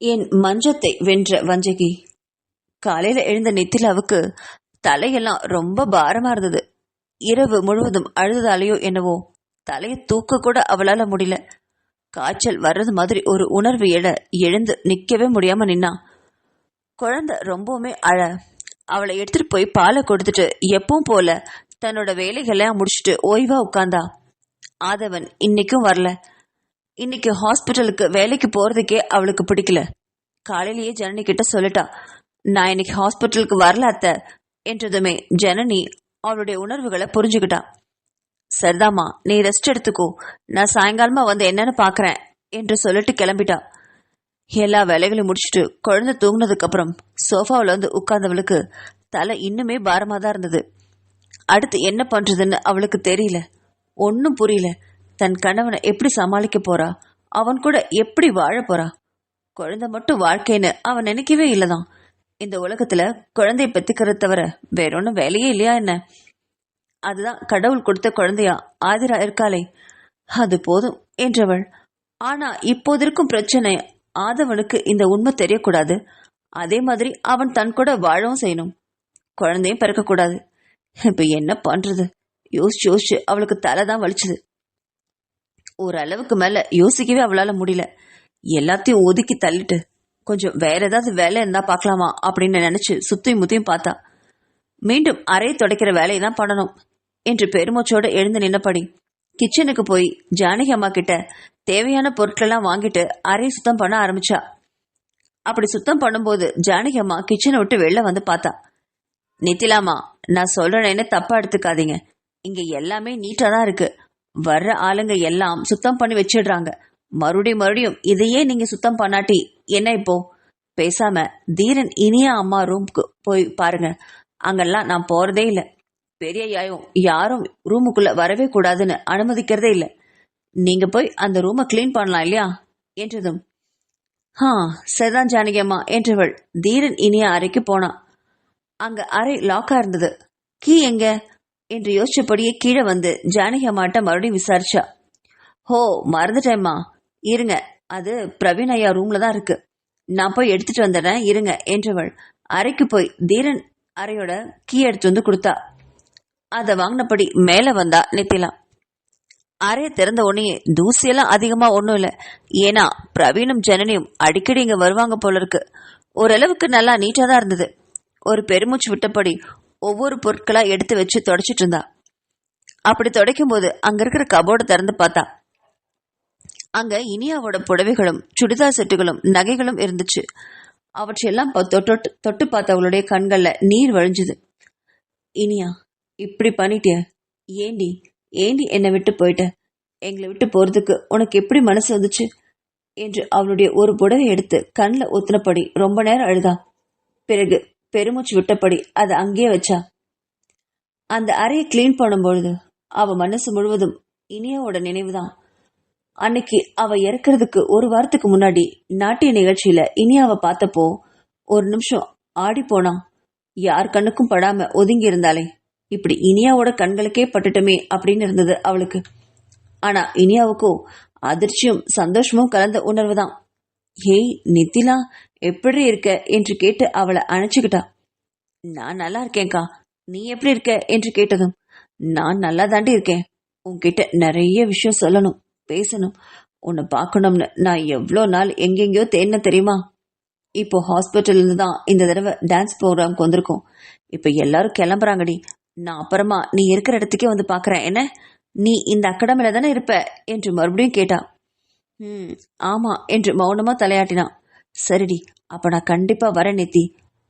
என் மஞ்சத்தை வென்ற வஞ்சகி. காலையில எழுந்த நித்திலாவுக்கு தலையெல்லாம் ரொம்ப பாரமா இருந்தது. இரவு முழுவதும் அழுததாலேயோ என்னவோ தலையை தூக்க கூட அவளால முடியல. காய்ச்சல் வர்றது மாதிரி ஒரு உணர்வு எழுந்து நிக்கவே முடியாம நின்னா. குழந்தை ரொம்பவுமே அவளை எடுத்துட்டு போய் பாலை கொடுத்துட்டு எப்பவும் போல தன்னோட வேலைகள்லாம் முடிச்சுட்டு ஓய்வா உட்கார்ந்தா. ஆதவன் இன்னைக்கும் வரல. இன்னைக்கு ஹாஸ்பிட்டலுக்கு வேலைக்கு போறதுக்கே அவளுக்கு பிடிக்கல. காலையிலேயே ஜனனி கிட்ட சொல்லிட்டா, நான் இன்னைக்கு ஹாஸ்பிட்டலுக்கு வரல அத்தை என்றதுமே ஜனனி அவளுடைய உணர்வுகளை புரிஞ்சுக்கிட்டா. சரிதாமா, நீ ரெஸ்ட் எடுத்துக்கோ, நான் சாயங்காலமா வந்து என்னன்னு பாக்குறேன் என்று சொல்லிட்டு கிளம்பிட்டா. எல்லா வேலைகளையும் முடிச்சுட்டு குழந்தை தூங்கினதுக்கு அப்புறம் சோஃபாவில் வந்து உட்கார்ந்தவளுக்கு தலை இன்னுமே பாரமா தான் இருந்தது. அடுத்து என்ன பண்றதுன்னு அவளுக்கு தெரியல. ஒன்னும் புரியல. தன் கணவனை எப்படி சமாளிக்க போறா, அவன் கூட எப்படி வாழ போறா. குழந்தை மட்டும் வாழ்க்கைன்னு அவன் நினைக்கவே இல்லதான். இந்த உலகத்துல குழந்தைய பெத்துக்கிறது தவிர வேற ஒன்னும் வேலையே இல்லையா என்ன? அதுதான் கடவுள் கொடுத்த குழந்தையா ஆதிரா இருக்காளே, அது போதும் என்றவள். ஆனா இப்போதிருக்கும் பிரச்சனை, ஆதவனுக்கு இந்த உண்மை தெரியக்கூடாது. அதே மாதிரி அவன் தன் கூட வாழவும் செய்யணும். குழந்தையும் பிறக்கக்கூடாது. இப்ப என்ன பண்றது யோசிச்சு யோசிச்சு அவளுக்கு தலைதான் வலிச்சுது. ஓரளவுக்கு மேல யோசிக்கவே அவளால முடியல. எல்லாத்தையும் ஒதுக்கி தள்ளிட்டு கொஞ்சம் வேற ஏதாவது வேலை இருந்தா பாக்கலாமா அப்படின்னு நினைச்சு சுத்தியும் முத்தியும் பார்த்தா. மீண்டும் அறை துடைக்கிற வேலையை தான் பண்ணணும் என்று பெருமூச்சோடு எழுந்து நின்னபடி கிச்சனுக்கு போய் ஜானகி அம்மா கிட்ட தேவையான பொருட்களெல்லாம் வாங்கிட்டு அறையை சுத்தம் பண்ண ஆரம்பிச்சா. அப்படி சுத்தம் பண்ணும்போது ஜானகி அம்மா கிச்சனை விட்டு வெளில வந்து பார்த்தா. நித்திலாமா, நான் சொல்றேன்னு தப்பா எடுத்துக்காதீங்க. இங்க எல்லாமே நீட்டா தான் இருக்கு. வர்ற ஆளுங்க எல்லாம் சுத்தம் பண்ணி வச்சிடுறாங்க. மறுபடியும் இதையே நீங்க சுத்தம் பண்ணாட்டி என்ன இப்போ? பேசாம தீரன் இனியா அம்மா ரூமுக்கு போய் பாருங்க. அங்கெல்லாம் நான் போறதே இல்லை. பெரிய யாரும் ரூமுக்குள்ள வரவே கூடாதுன்னு அனுமதிக்கிறதே இல்லை. நீங்க போய் அந்த ரூமை கிளீன் பண்ணலாம் இல்லையா என்றதும், சரிதான் ஜானகி அம்மா என்றவள் தீரன் இனியா அறைக்கு போனா. அங்க அறை லாக்கா இருந்தது. கீ எங்க என்று யோசிச்சபடியே கீழே வந்து ஜானகி அம்மாட்ட மறுபடியும் விசாரிச்சா. ஹோ, மறந்துட்டேம்மா, இருங்க, அது பிரவீன் ஐயா ரூம்ல தான் இருக்கு, நான் போய் எடுத்துட்டு வந்துடுறேன் இருங்க என்றவள் அறைக்கு போய் தீரன் அறையோட கீ எடுத்து வந்து கொடுத்தா. அதை வாங்கினபடி மேல வந்தா நித்திலா. அறைய திறந்த உடனே தூசியெல்லாம் அதிகமா ஒன்றும் இல்லை. ஏன்னா பிரவீனும் ஜனனியும் அடிக்கடி இங்க வருவாங்க போல இருக்கு. ஓரளவுக்கு நல்லா நீட்டா தான் இருந்தது. ஒரு பெருமூச்சு விட்டபடி ஒவ்வொரு பொருட்களா எடுத்து வச்சு தொடச்சிட்டு இருந்தா. அப்படி துடைக்கும் போது அங்க இருக்கிற கபோர்டை திறந்து பார்த்தா. அங்க இனியாவோட புடவைகளும் சுடிதார் செட்டுகளும் நகைகளும் இருந்துச்சு. அவற்றையெல்லாம் தொட்டு பார்த்த அவளுடைய கண்கள்ல நீர் வழிஞ்சுது. இனியா, இப்படி பண்ணிட்டிய? ஏண்டி ஏண்டி என்னை விட்டு போயிட்ட? எங்களை விட்டு போறதுக்கு உனக்கு எப்படி மனசு வந்துச்சு என்று அவளுடைய ஒரு புடவை எடுத்து கண்ணில் ஊத்தினபடி ரொம்ப நேரம் அழுதா. பிறகு பெருமூச்சு விட்டபடி அதை அங்கேயே வச்சா. அந்த அறையை கிளீன் பண்ணும்பொழுது அவ மனசு முழுவதும் இனியாவோட நினைவுதான். அன்னைக்கு அவ இறக்குறதுக்கு ஒரு வாரத்துக்கு முன்னாடி நாட்டிய நிகழ்ச்சியில இனியாவை பார்த்தப்போ ஒரு நிமிஷம் ஆடி போனா. யார் கண்ணுக்கும் படாம ஒதுங்கி இருந்தாலே, இப்படி இனியாவோட கண்களுக்கே பட்டுட்டமே அப்படின்னு இருந்தது அவளுக்கு. ஆனா இனியாவுக்கோ அதிர்ச்சியும் சந்தோஷமும் கலந்த உணர்வு தான். ஏய் நித்திலா, எப்படி இருக்க என்று கேட்டு அவளை அணைச்சுக்கிட்டா. நான் நல்லா இருக்கேன்க்கா, நீ எப்படி இருக்க என்று கேட்டதும், நான் நல்லா தாண்டி இருக்கேன். உன்கிட்ட நிறைய விஷயம் சொல்லணும், பேசணும், உன்னை பார்க்கணும்னு நான் எவ்வளோ நாள் எங்கெங்கயோ தேடின தெரியுமா? இப்போ ஹாஸ்பிட்டல் இருந்து தான் இந்த தடவை டான்ஸ் ப்ரோக்ராம்க்கு வந்திருக்கோம். இப்போ எல்லாரும் கிளம்புறாங்கடி. நான் அப்புறமா நீ இருக்கிற இடத்துக்கே வந்து பாக்குறேன். என்ன, நீ இந்த அகாடமில தானே இருப்ப என்று மறுபடியும் கேட்டா. ஆமா என்று மௌனமா தலையாட்டினான். சரிடி, அப்ப நான் கண்டிப்பா வரேன் நித்தி.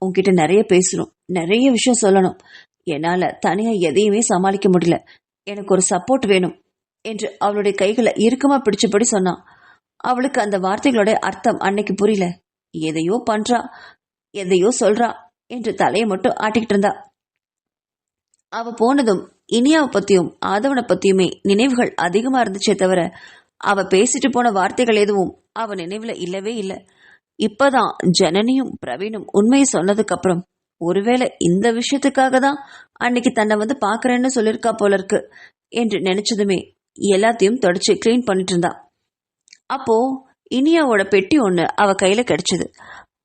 உன்கிட்ட நிறைய பேசணும், நிறைய விஷயம் சொல்லணும். என்னால தனியா எதையுமே சமாளிக்க முடியல. எனக்கு ஒரு சப்போர்ட் வேணும் என்று அவளுடைய கைகளை இறுக்கமா பிடிச்சபடி சொன்னான். அவளுக்கு அந்த வார்த்தைகளோட அர்த்தம் அன்னைக்கு புரியல. எதையோ பண்றா, எதையோ சொல்றா என்று தலையை மட்டும் ஆட்டிக்கிட்டு இருந்தா. அவ போனதும் இனியாவை பத்தியும் ஆதவனை பத்தியுமே நினைவுகள் அதிகமா இருந்துச்சே தவிர அவ பேசிட்டு போன வார்த்தைகள் எதுவும் அவ நினைவுல இல்லவே இல்லை. இப்பதான் ஜனனியும் பிரவீனும் உண்மையை சொன்னதுக்கு அப்புறம் ஒருவேளை இந்த விஷயத்துக்காக தான் அன்னைக்கு தன்னை வந்து பாக்குறேன்னு சொல்லிருக்கா போல இருக்கு என்று நினைச்சதுமே எல்லாத்தையும் தொடச்சு கிளீன் பண்ணிட்டு இருந்தா. அப்போ இனியாவோட பெட்டி ஒண்ணு அவ கையில கிடைச்சது.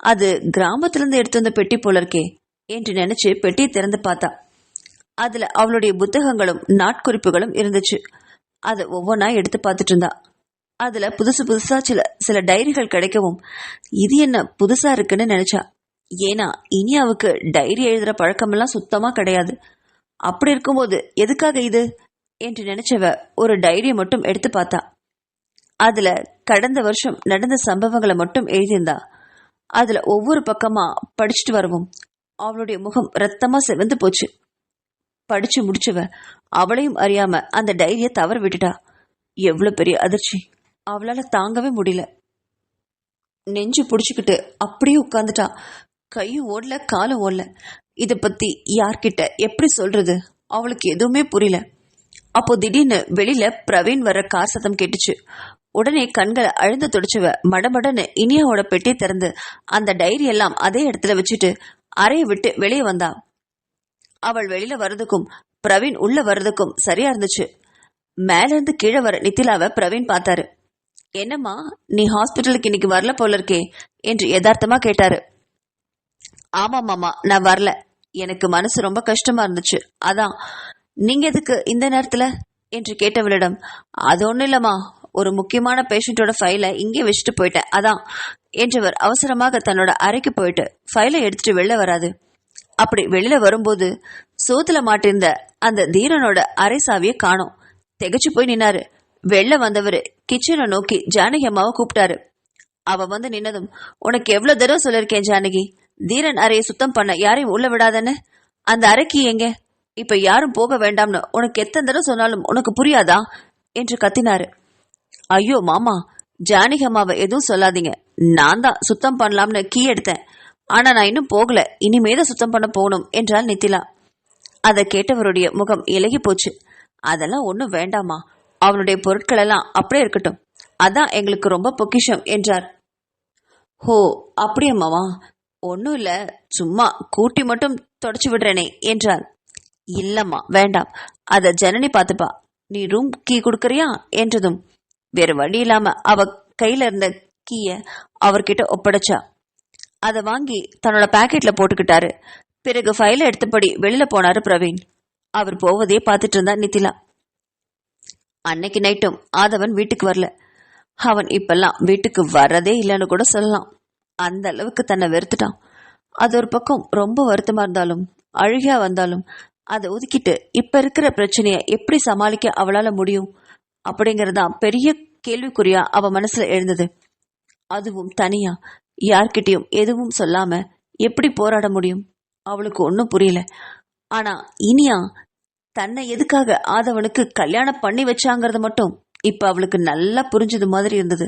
அது கிராமத்துல இருந்து எடுத்து வந்த பெட்டி போல இருக்கே என்று நினைச்சு பெட்டியை திறந்து பார்த்தா. அதுல அவளுடைய புத்தகங்களும் நாட்குறிப்புகளும் இருந்துச்சு. அதை ஒவ்வொன்னா எடுத்து பார்த்துட்டு இருந்தா. அதுல புதுசு புதுசா சில டைரிகள் கிடைக்கவும் இது என்ன புதுசா இருக்குன்னு நினைச்சா. ஏன்னா இனியாவுக்கு டைரி எழுதுற பழக்கமெல்லாம் சுத்தமா கிடையாது. அப்படி இருக்கும்போது எதுக்காக இது என்று நினைச்சவ ஒரு டைரியை மட்டும் எடுத்து பார்த்தா. அதுல கடந்த வருஷம் நடந்த சம்பவங்களை மட்டும் எழுதியிருந்தா. அதுல ஒவ்வொரு பக்கமா படிச்சுட்டு வரவும் அவளுடைய முகம் ரத்தமா செவந்து போச்சு. படிச்சு முடிச்சவ அவளையும் அறியாம அந்த டைரியை தவற விட்டுட்டா. எவ்வளவு பெரிய அதிர்ச்சி! அவளால தாங்கவே முடியல. நெஞ்சு புடிச்சுக்கிட்டு அப்படியே உட்கார்ந்துட்டா. கையும் ஓடல, காலும் ஓடல. இத பத்தி யார்கிட்ட எப்படி சொல்றது? அவளுக்கு எதுவுமே புரியல. அப்போ திடீர்னு வெளியில பிரவீன் வர கார் சத்தம் கேட்டுச்சு. உடனே கண்களை அழுந்து துடிச்சவ மடமடன்னு இனியாவோட பெட்டி திறந்து அந்த டைரி எல்லாம் அதே இடத்துல வச்சுட்டு அறையை விட்டு வெளியே வந்தா. அவள் வெளியில வர்றதுக்கும் பிரவீன் உள்ள வர்றதுக்கும் சரியா இருந்துச்சு. மேல இருந்து கீழே வர நித்திலாவை பிரவீன் பார்த்தாரு. என்னம்மா, நீ ஹாஸ்பிட்டலுக்கு இன்னைக்கு வரல போல இருக்கே என்று யதார்த்தமா கேட்டாரு. ஆமா மாமா, நான் வரல. எனக்கு மனசு ரொம்ப கஷ்டமா இருந்துச்சு, அதான். நீங்க எதுக்கு இந்த நேரத்துல என்று கேட்டவளிடம், அது ஒண்ணு இல்லம்மா, ஒரு முக்கியமான பேஷண்டோட ஃபைலை இங்கே வச்சுட்டு போயிட்டேன், அதான் என்றவர் அவசரமாக தன்னோட அறைக்கு போயிட்டு ஃபைலை எடுத்துட்டு வெளில வராது. அப்படி வெளியில வரும்போது சோத்துல மாட்டிருந்த அந்த தீரனோட அறை சாவியை காணோம். திகச்சு போய் நின்னாரு. வெளில வந்தவரு கிச்சனை நோக்கி ஜானகி அம்மாவை கூப்பிட்டாரு. அவ வந்து நின்னதும், உனக்கு எவ்வளவு தடவை சொல்லிருக்கேன் ஜானகி, தீரன் அறையை சுத்தம் பண்ண யாரையும் உள்ள விடாதன்னு. அந்த அறைக்கு எங்க? இப்ப யாரும் போக வேண்டாம்னு உனக்கு எத்தனை தடவை சொன்னாலும் உனக்கு புரியாதா என்று கத்தினாரு. ஐயோ மாமா, ஜானகி அம்மாவை எதுவும் சொல்லாதீங்க. நான் தான் சுத்தம் பண்ணலாம்னு கீ எடுத்தேன். ஆனா நான் இன்னும் போகல, இனிமேதான் சுத்தம் பண்ண போகணும் என்றாள் நித்திலா. அதை கேட்டவருடைய முகம் இலகி போச்சு. அதெல்லாம் ஒண்ணும் வேண்டாமா, அவனுடைய பொருட்கள் எல்லாம் அப்படியே இருக்கட்டும், அதான் எங்களுக்கு ரொம்ப பொக்கிஷம் என்றார். ஹோ அப்படியம்மாவா, ஒன்னும் இல்ல, சும்மா கூட்டி மட்டும் தொடச்சு விடுறேனே என்றார். இல்லம்மா வேண்டாம், அத ஜனனி பாத்துப்பா, நீ ரூம் கீ கொடுக்கறியா என்றதும் வேற வழி இல்லாம அவ கையில இருந்த கீய அவர்கிட்ட ஒப்படைச்சா. அதை வாங்கி தன்னோட பாக்கெட்ல போட்டுக்கிட்டாரு. பிறகு ஃபைலை எடுத்தபடி வெளியில போனாரு பிரவீன். அவர் போவதே பார்த்துட்டு இருந்தா நித்திலா. அன்னைக்கு நைட்டும் ஆதவன் வீட்டுக்கு வரல. அவன் இப்பெல்லாம் வீட்டுக்கு வர்றதே இல்லைன்னு கூட சொல்லலாம். அந்த அளவுக்கு தன்னை வெறுத்துட்டான். அது ஒரு பக்கம் ரொம்ப வருத்தமா இருந்தாலும் அழுகையா வந்தாலும் அதை ஒதுக்கிட்டு இப்ப இருக்கிற பிரச்சனைய எப்படி சமாளிக்க அவளால முடியும் அப்படிங்கறதான் பெரிய கேள்விக்குறியா அவ மனசுல எழுந்தது. அதுவும் தனியா, யார்கிட்டயும் எதுவும் சொல்லாம எப்படி போராட முடியும்? அவளுக்கு ஒன்னும் புரியல. ஆனா இனியா தன்னை எதுக்காக ஆதவனுக்கு கல்யாணம் பண்ணி வச்சாங்கிறது மட்டும் இப்ப அவளுக்கு நல்லா புரிஞ்சது மாதிரி இருந்தது.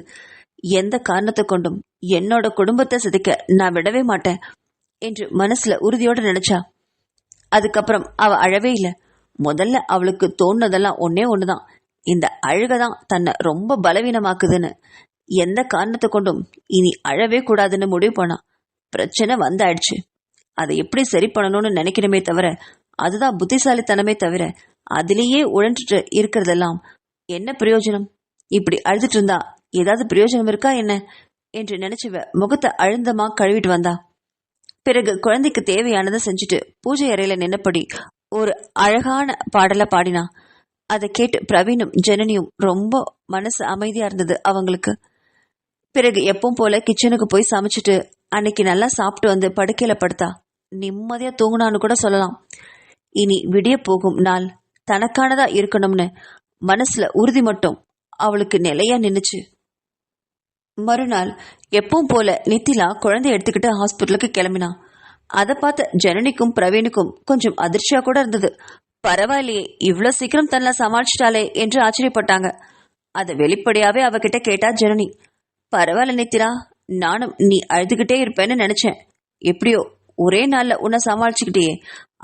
எந்த காரணத்தை கொண்டும் என்னோட குடும்பத்தை சிதைக்க நான் விடவே மாட்டேன் என்று மனசுல உறுதியோட நினைச்சா. அதுக்கப்புறம் அவ அழவே இல்லை. முதல்ல அவளுக்கு தோணுனதெல்லாம் ஒன்னே ஒண்ணுதான், இந்த அழுகதான் தன்னை ரொம்ப பலவீனமாக்குதுன்னு. எந்த காரணத்தை கொண்டும் இனி அழவே கூடாதுன்னு முடிவு பண்ணா. பிரச்சனை வந்தாயிடுச்சு, அதை எப்படி சரி பண்ணணும்னு நினைக்கணுமே தவிர, அதுதான் புத்திசாலித்தனமே தவிர, அதிலேயே உழன்றுட்டு இருக்கிறதெல்லாம் என்ன பிரயோஜனம்? இப்படி அழுதுட்டு இருந்தா ஏதாவது பிரயோஜனம் இருக்கா என்ன என்று நினைச்சவ முகத்தை அழுந்தமா கழுவிட்டு வந்தா. பிறகு குழந்தைக்கு தேவையானதை செஞ்சுட்டு பூஜை அறையில நின்னபடி ஒரு அழகான பாடலை பாடினா. அதை கேட்டு பிரவீனும் ஜனனியும் ரொம்ப மனசு அமைதியா இருந்தது அவங்களுக்கு. பிறகு எப்பவும் போல கிச்சனுக்கு போய் சமைச்சிட்டு அன்னைக்கு நல்லா சாப்பிட்டு வந்து படுக்கையில படுத்தா. நிம்மதியா தூங்கினான்னு கூட சொல்லலாம். இனி விடிய போகும் நாள் தனக்கானதா இருக்கணும்னு மனசுல உறுதி மட்டும் அவளுக்கு நிலையா நின்னுச்சு. மறுநாள் எப்பவும் போல நித்திலா குழந்தை எடுத்துக்கிட்டு ஹாஸ்பிட்டலுக்கு கிளம்பினா. அதை பார்த்த ஜனனிக்கும் பிரவீனுக்கும் கொஞ்சம் அதிர்ச்சியா கூட இருந்தது. பரவாயில்லையே, இவ்வளவு சீக்கிரம் தன்னை சமாளிச்சிட்டாலே என்று ஆச்சரியப்பட்டாங்க. அதை வெளிப்படையாவே அவகிட்ட கேட்டா ஜனனி. பரவாயில்ல நித்திலா, நானும் நீ அழுதுகிட்டே இருப்பேன்னு நினைச்சேன். எப்படியோ ஒரே நாள்ல உன்னை சமாளிச்சுக்கிட்டே,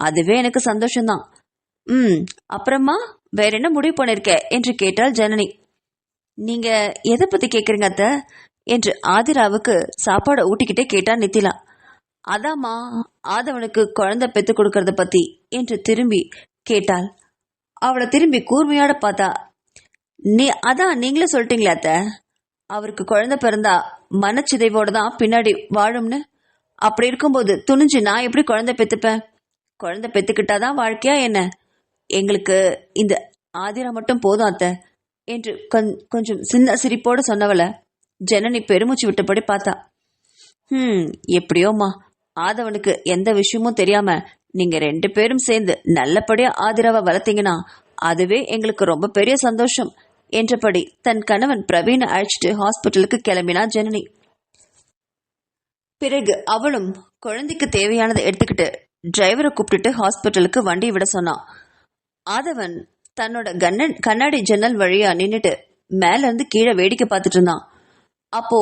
அதுவே எனக்கு சந்தோஷம்தான். அப்புறமா வேற என்ன முடிவு பண்ணிருக்க என்று கேட்டாள் ஜனனி. நீங்க எதை பத்தி கேக்குறீங்க அத்த என்று ஆதிராவுக்கு சாப்பாடு ஊட்டிக்கிட்டே கேட்டா நித்திலா. அதாமா, ஆதவனுக்கு குழந்தை பெத்து கொடுக்கறத பத்தி என்று திரும்பி கேட்டாள். அவளை திரும்பி கூர்மையோட பார்த்தா. அதான் நீங்களே சொல்லிட்டீங்களா அத்த, அவருக்கு குழந்தை பிறந்தா மனச்சிதைவோட தான் பின்னாடி வாழும்னு. அப்படி இருக்கும்போது துணிஞ்சு நான் எப்படி குழந்தை பெத்துப்பேன்? குழந்தை பெத்துக்கிட்டாதான் வாழ்க்கையா என்ன? எங்களுக்கு இந்த ஆதிரா மட்டும் போதும் அத்தை என்று கொஞ்சம் சின்ன சிரிப்போடு சொன்னவள ஜனனி பெருமூச்சு விட்டபடி பார்த்தா. எப்படியோம்மா, ஆதவனுக்கு எந்த விஷயமும் தெரியாம நீங்க 2 பேரும் சேர்ந்து நல்லபடியா ஆதிராவை வளர்த்தீங்கன்னா அதுவே எங்களுக்கு ரொம்ப பெரிய சந்தோஷம் என்றபடி தன் கணவன் பிரவீனை அழைச்சிட்டு ஹாஸ்பிட்டலுக்கு கிளம்பினா ஜனனி. பிறகு அவளும் குழந்தைக்கு தேவையானதை எடுத்துக்கிட்டு டிரைவரை கூப்பிட்டுட்டு ஹாஸ்பிட்டலுக்கு வண்டி விட சொன்னான். ஆதவன் தன்னோட கண்ணாடி ஜன்னல் வழியா நின்னுட்டு மேல இருந்து கீழே வேடிக்கை பார்த்துட்டு இருந்தான். அப்போ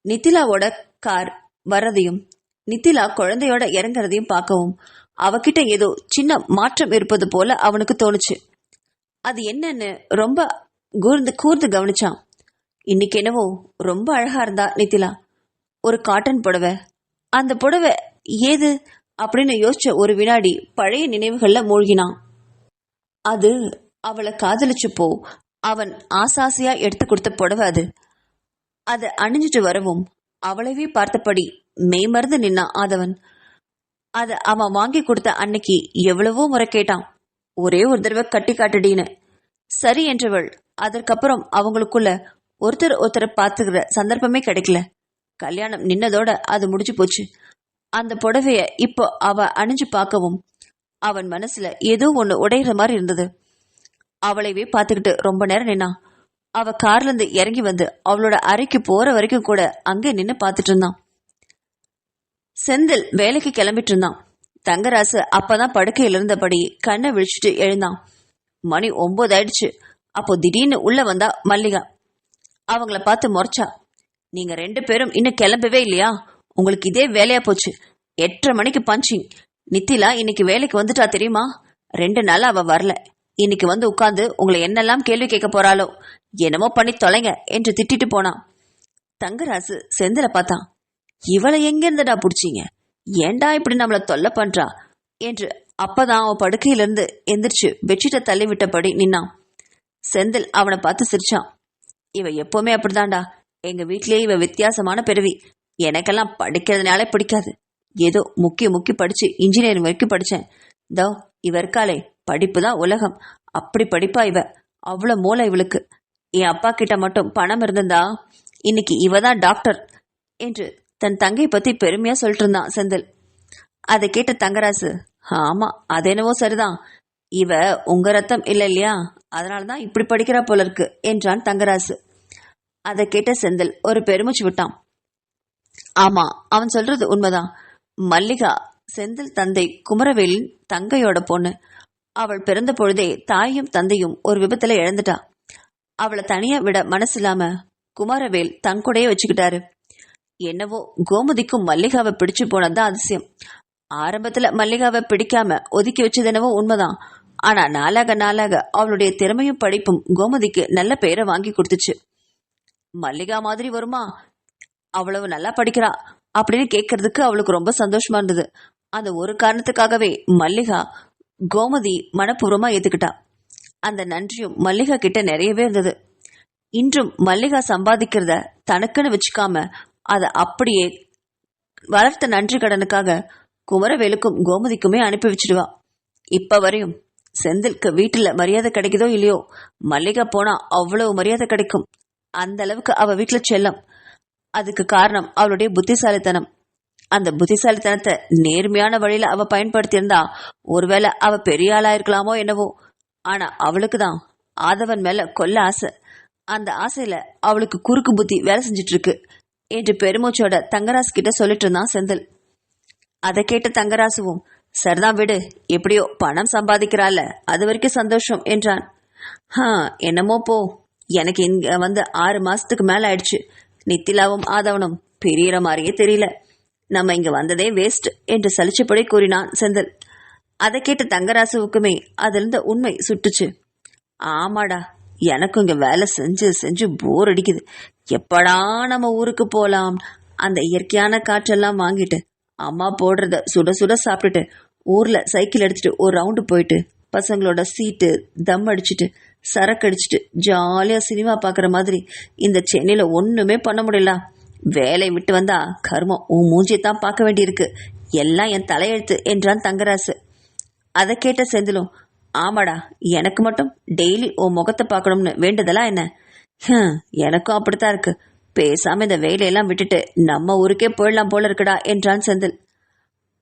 நித்திலாவோட கார் வர்றதையும் நித்திலா குழந்தையோட இறங்குறதையும் பார்க்கவும் அவகிட்ட ஏதோ சின்ன மாற்றம் இருப்பது போல அவனுக்கு தோணுச்சு. அது என்னன்னு ரொம்ப கூர்ந்து கவனிச்சான். இன்னைக்கு என்னவோ ரொம்ப அழகா இருந்தா நித்திலா. ஒரு காட்டன் புடவை. அந்த புடவை ஏது அப்படின்னு யோசிச்ச ஒரு வினாடி பழைய நினைவுகள்ல மூழ்கினான். அது அவளை காதலிச்சப்போ அவன் ஆசாசியா எடுத்து கொடுத்த புடவை அது. அதை அணிஞ்சிட்டு வரவும் அவளைவே பார்த்தபடி மெய்மறந்து நின்னான் ஆதவன். அதை அவன் வாங்கி கொடுத்த அன்னைக்கு எவ்வளவோ முறை கேட்டான், ஒரே ஒரு தடவை கட்டி காட்டுடின்னு. சரி என்றவள். அதற்கப்புறம் அவங்களுக்குள்ள ஒருத்தரை பார்த்துக்கிற சந்தர்ப்பமே கிடைக்கல. கல்யாணம் நின்னதோட அது முடிஞ்சு போச்சு. அந்த புடவைய இப்போ அவ அணிஞ்சு பார்க்கவும் அவன் மனசுல ஏதோ ஒண்ணு உடையிற மாதிரி இருந்தது. அவளைவே பார்த்துக்கிட்டு ரொம்ப நேரம் நின்னான். அவ கார்ல இருந்து இறங்கி வந்து அவளோட அறைக்கு போற வரைக்கும் கூட அங்கே நின்னு பார்த்துட்டு இருந்தான். செந்தில் வேலைக்கு கிளம்பிட்டு இருந்தான். தங்கராசு அப்பதான் படுக்கையில இருந்தபடி கண்ணை விழிச்சுட்டு எழுந்தான். மணி 9 ஆயிடுச்சு. அப்போ திடீர்னு உள்ள வந்தா மல்லிகா. அவங்கள பார்த்து முறைச்சா, நீங்க 2 பேரும் இன்னும் கிளம்பவே இல்லையா? உங்களுக்கு இதே வேலையா போச்சு. 8:30 மணிக்கு பஞ்சிங். நித்திலா இன்னைக்கு வேலைக்கு வந்துட்டா தெரியுமா? 2 நாளா அவ வரல. இன்னைக்கு வந்து உட்கார்ந்து உங்களை என்னெல்லாம் கேள்வி கேட்க போறாளோ, என்னமோ பண்ணி தொலைங்க என்று திட்டிட்டு போனான். தங்கராசு செந்தில பார்த்தான். இவளை எங்க இருந்துடா புடிச்சிங்க? ஏண்டா இப்படி நம்மள தொல்லை பண்றா என்று. அப்பதான் அவன் படுக்கையிலிருந்து எந்திரிச்சு பெட்ஷீட்டை தள்ளி விட்டபடி நின்னான். செந்தில் அவனை பார்த்து சிரிச்சான். இவ எப்பவுமே அப்படிதான்டா. எங்க வீட்லயே இவ வித்தியாசமான பிறவி. எனக்கெல்லாம் படிக்கிறதுனாலே பிடிக்காது. ஏதோ முக்கி படிச்சு இன்ஜினியரிங் வரைக்கும் படிச்சேன். தோ இவ இருக்காளே, படிப்புதான் உலகம். அப்படி படிப்பா இவ. அவ்வளவு மூளை இவளுக்கு. என் அப்பா கிட்ட மட்டும் பணம் இருந்திருந்தா இன்னைக்கு இவதான் டாக்டர் என்று தன் தங்கை பத்தி பெருமையா சொல்லிட்டு இருந்தான் செந்தில். அதை கேட்ட தங்கராசு, ஆமா அது என்னவோ சரிதான். இவ உங்க ரத்தம் இல்ல இல்லையா, அதனாலதான் இப்படி படிக்கிறா போல இருக்கு என்றான் தங்கராசு. அதை கேட்ட செந்தில் ஒரு பெருமூச்சு விட்டான். ஆமா, அவன் சொல்றது உண்மைதான். மல்லிகா செந்தில் தந்தை குமரவேலின் தங்கையோட பொண்ணு. அவள் பிறந்த பொழுதே தாயும் தந்தையும் ஒரு விபத்துல இழந்துட்டா. அவளை தனியா விட மனசு இல்லாம குமரவேல் தங்கூடையே வச்சுக்கிட்டாரு. என்னவோ கோமதிக்கும் மல்லிகாவை பிடிச்சு போனதுதான் அதிசயம். ஆரம்பத்துல மல்லிகாவை பிடிக்காம ஒதுக்கி வச்சது என்னவோ உண்மைதான். ஆனா நாளாக அவளுடைய திறமையும் படிப்பும் கோமதிக்கு நல்ல பெயரை வாங்கி கொடுத்துச்சு. மல்லிகா மாதிரி வருமா, அவ்வளவு நல்லா படிக்கிறா அப்படின்னு கேட்கறதுக்கு அவளுக்கு ரொம்ப சந்தோஷமா இருந்தது. அந்த ஒரு காரணத்துக்காகவே மல்லிகா கோமதி மனப்பூர்வமா ஏத்துக்கிட்டா. அந்த நன்றியும் மல்லிகா கிட்ட நிறையவே இருந்தது. இன்றும் மல்லிகா சம்பாதிக்கிறத தனக்குன்னு வச்சுக்காம அதை அப்படியே வளர்த்த நன்றி கடனுக்காக குமரவேலுக்கும் கோமதிக்குமே அனுப்பி வச்சிடுவா. இப்ப வரையும் செந்திலுக்கு வீட்டுல மரியாதை கிடைக்குதோ இல்லையோ, மல்லிகா போனா அவ்வளவு மரியாதை கிடைக்கும். அந்த அளவுக்கு அவ வீட்டுல செல்லம். அதுக்கு காரணம் அவளுடைய புத்திசாலித்தனம். அந்த புத்திசாலித்தனத்தை நேர்மையான வழியில அவ பயன்படுத்தி இருந்தா ஒருவேளை அவ பெரிய ஆளா இருக்கலாமோ என்னவோ. ஆனா அவளுக்கு தான் ஆதவன் மேல கொல்ல ஆசை. அந்த ஆசையில அவளுக்கு குறுக்கு புத்தி வேலை செஞ்சிட்டு இருக்கு என்று பெருமூச்சோட தங்கராசு கிட்ட சொல்லிட்டு இருந்தான் செந்தில். அதை கேட்ட தங்கராசுவும், சரிதான் விடு, எப்படியோ பணம் சம்பாதிக்கிறாள், அது வரைக்கும் சந்தோஷம் என்றான். என்னமோ போ, எனக்கு இங்க வந்து 6 மாசத்துக்கு மேல ஆயிடுச்சு. நித்திலாவும் ஆதவனும் பெரியற மாதிரியே தெரியல. நம்ம இங்க வந்ததே வேஸ்ட் என்று சலிச்சபடி கூறினான் செந்தில். அதை கேட்ட தங்கராசுவுக்குமே அதிலிருந்த உண்மை சுட்டுச்சு. ஆமாடா, எனக்கும் இங்க வேலை செஞ்சு போர் அடிக்குது. எப்படா நம்ம ஊருக்கு போலாம்? அந்த இயற்கையான காற்றெல்லாம் வாங்கிட்டு அம்மா போடுறத சுட சுட சாப்பிட்டுட்டு ஊர்ல சைக்கிள் எடுத்துட்டு ஒரு ரவுண்டு போயிட்டு பசங்களோட சீட்டு தம் அடிச்சுட்டு சரக்கு அடிச்சுட்டு ஜாலியா சினிமா பாக்குற மாதிரி இந்த சென்னையில ஒண்ணுமே பண்ண முடியல. வேலை விட்டு வந்தா கர்மம் உன் மூஞ்சியை தான் பார்க்க வேண்டியிருக்கு, எல்லாம் என் தலையெழுத்து என்றான் தங்கராசு. அதை கேட்ட செந்திலும், ஆமாடா, எனக்கு மட்டும் டெய்லி உன் முகத்தை பார்க்கணும்னு வேண்டுதலா என்ன? எனக்கும் அப்படித்தான் இருக்கு. பேசாம இந்த வேலையெல்லாம் விட்டுட்டு நம்ம ஊருக்கே போயிடலாம் போல இருக்குடா என்றான் செந்தில்.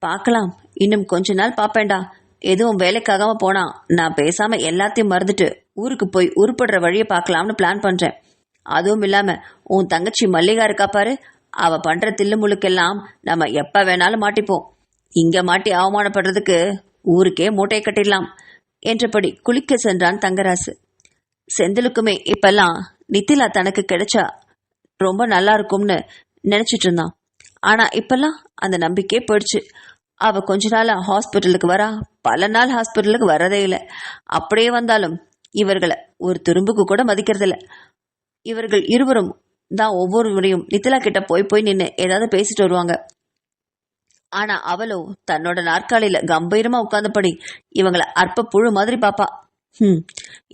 பார்க்கலாம், இன்னும் கொஞ்ச நாள் பாப்பேன்டா. எதுவும் வேலைக்காகாம போனா நான் பேசாம எல்லாத்தையும் மறந்துட்டு ஊருக்கு போய் உருப்படுற வழியை பார்க்கலாம்னு பிளான் பண்றேன். அதுவும் இல்லாம உன் தங்கச்சி மல்லிகா இருக்கா பாரு, அவ பண்ற தில்லு முழுக்கெல்லாம் நம்ம எப்ப வேணாலும் மாட்டிப்போம். இங்க மாட்டி அவமானப்படுறதுக்கு ஊருக்கே மூட்டையை கட்டிடலாம் என்றபடி குளிக்க சென்றான் தங்கராசு. செந்திலுக்குமே இப்பெல்லாம் நித்திலா தனக்கு கிடைச்சா ரொம்ப நல்லா இருக்கும்னு நினைச்சிட்டு இருந்தான். ஆனா இப்பெல்லாம் அந்த நம்பிக்கையே போயிடுச்சு. அவ கொஞ்ச நாளா ஹாஸ்பிட்டலுக்கு வரா, பல நாள் ஹாஸ்பிட்டலுக்கு வரதே இல்லை. அப்படியே வந்தாலும் இவர்களை ஒரு துரும்புக்கு கூட மதிக்கிறது இல்லை. இவர்கள் இருவரும் தான் ஒவ்வொரு முறையும் நித்திலா கிட்ட போய் போய் நின்று ஏதாவது பேசிட்டு வருவாங்க. ஆனா அவளோ தன்னோட நாற்காலியில கம்பீரமா உட்கார்ந்தபடி இவங்களை அற்ப புழு மாதிரி பாப்பா.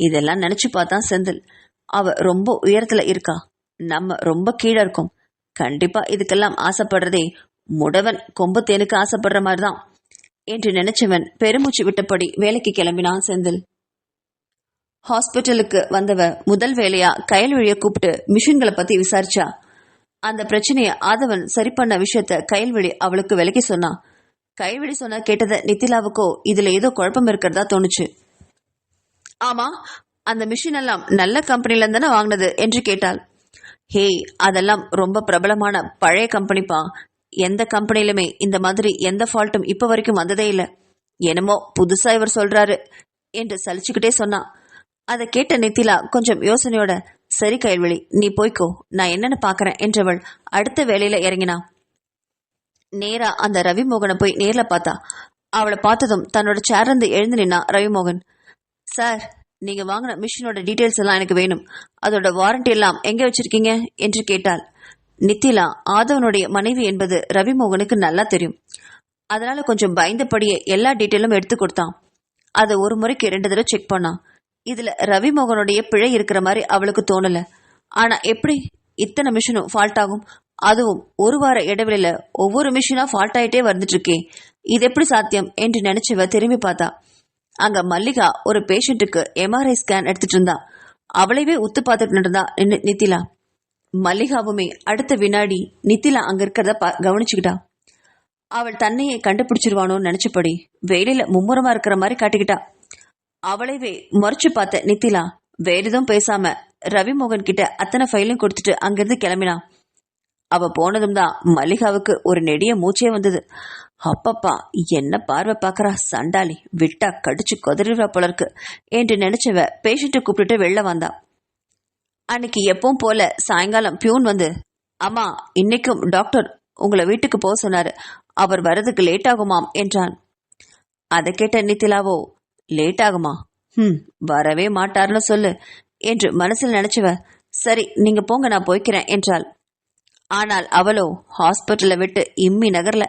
இதெல்லாம் நினைச்சு பார்த்தான் செந்தில். அவ ரொம்ப உயரத்துல இருக்கா, நம்ம ரொம்ப கீழே இருக்கோம். கண்டிப்பா இதுக்கெல்லாம் ஆசைப்படுறதே முடவன் கொம்பு தேனுக்கு ஆசைப்படுற மாதிரிதான் என்று நினைச்சவன் பெருமூச்சு விட்டபடி வேலைக்கு கிளம்பினான் செந்தில். ஹாஸ்பிட்டலுக்கு வந்தவ முதல் வேலையா கயல்வழிய கூப்பிட்டு மிஷின்களை பத்தி விசாரிச்சா. அந்த பிரச்சனைய ஆதவன் சரி பண்ண விஷயத்த கயல்வழி அவளுக்கு விலக்கி சொன்னா. கயல்வழி சொன்ன கேட்டத நித்திலாவுக்கோ இதுல ஏதோ குழப்பம் இருக்கிறதா தோணுச்சு. ஆமா, அந்த மிஷின் எல்லாம் நல்ல கம்பெனில இருந்தானே வாங்கினது என்று கேட்டாள். ஹே, அதெல்லாம் ரொம்ப பிரபலமான பழைய கம்பெனிப்பா. எந்த கம்பெனிலுமே இந்த மாதிரி எந்த ஃபால்ட்டும் இப்ப வரைக்கும் வந்ததே இல்லை. என்னமோ புதுசா இவர் சொல்றாரு என்று சலிச்சுக்கிட்டே சொன்னா. அதை கேட்ட நித்திலா கொஞ்சம் யோசனையோட, சரி கயல்வழி, நீ போய்க்கோ, நான் என்னன்னு பாக்குறேன் என்றவள் அடுத்த வேலையில இறங்கினா. நேரா அந்த ரவிமோகனை போய் நேர்ல பார்த்தா. அவளை பார்த்ததும் தன்னோட சேர்ந்து எழுந்து நின்னா ரவிமோகன். சார், நீங்க வாங்கின மிஷினோட டீடைல்ஸ் எல்லாம் எனக்கு வேணும். அதோட வாரண்டி எல்லாம் எங்க வச்சிருக்கீங்க என்று கேட்டாள். நித்திலா ஆதவனுடைய மனைவி என்பது ரவிமோகனுக்கு நல்லா தெரியும். அதனால கொஞ்சம் பயந்தபடியே எல்லா டீட்டெயிலும் எடுத்து கொடுத்தான். அதை ஒரு முறைக்கு 2 தடவை செக் பண்ணான். இதுல ரவிமோகனுடைய பிழை இருக்கிற மாதிரி அவளுக்கு தோணல. ஆனா எப்படி இத்தனை மிஷினும் ஃபால்ட் ஆகும்? அதுவும் ஒரு வார இடைவெளியில ஒவ்வொரு மிஷினா ஃபால்ட் ஆயிட்டே வந்துட்டு இருக்கே, இது எப்படி சாத்தியம் என்று நினைச்சவ திரும்பி பார்த்தா. அங்க மல்லிகா ஒரு பேஷண்ட்டுக்கு MRI ஸ்கேன் எடுத்துட்டு இருந்தா. அவளைவே உத்து பார்த்துட்டு இருந்தா நித்திலா. மல்லிகாவுமே அடுத்த வினாடி நித்திலா அங்க இருக்கிறத கவனிச்சுக்கிட்டா. அவள் தன்னையே கண்டுபிடிச்சிருவானோன்னு நினைச்சபடி வேலையில மும்முரமா இருக்கிற மாதிரி காட்டிக்கிட்டா. அவளைவே மறைச்சு பார்த்த நித்திலா வேறெதும் பேசாம ரவிமோகன் கிட்ட அத்தனை ஃபைலையும் கொடுத்துட்டு அங்கிருந்து கிளம்பினா. அவ போனதும் தான் மல்லிகாவுக்கு ஒரு நெடிய மூச்சே வந்தது. அப்பப்பா, என்ன பார்வை பாக்குறா சண்டாளி, விட்டா கடிச்சு கொதறிவா போல இருக்கு என்று நினைச்சவ பேஷண்ட்டை கூப்பிட்டுட்டு வெளில வந்தா. அன்னைக்கு எப்பவும் போல சாயங்காலம் பியூன் வந்து, அம்மா, இன்னைக்கும் டாக்டர் உங்களை வீட்டுக்கு போக சொன்னாரு, அவர் வர்றதுக்கு லேட் ஆகுமாம் என்றான். அதை கேட்ட நித்திலாவோ, லேட் ஆகுமா? வரவே மாட்டார்னு சொல்லு என்று மனசில் நினைச்சவ, சரி நீங்க போங்க, நான் போய்க்கிறேன் என்றாள். ஆனால் அவளோ ஹாஸ்பிட்டலை விட்டு இம்மி நகர்ல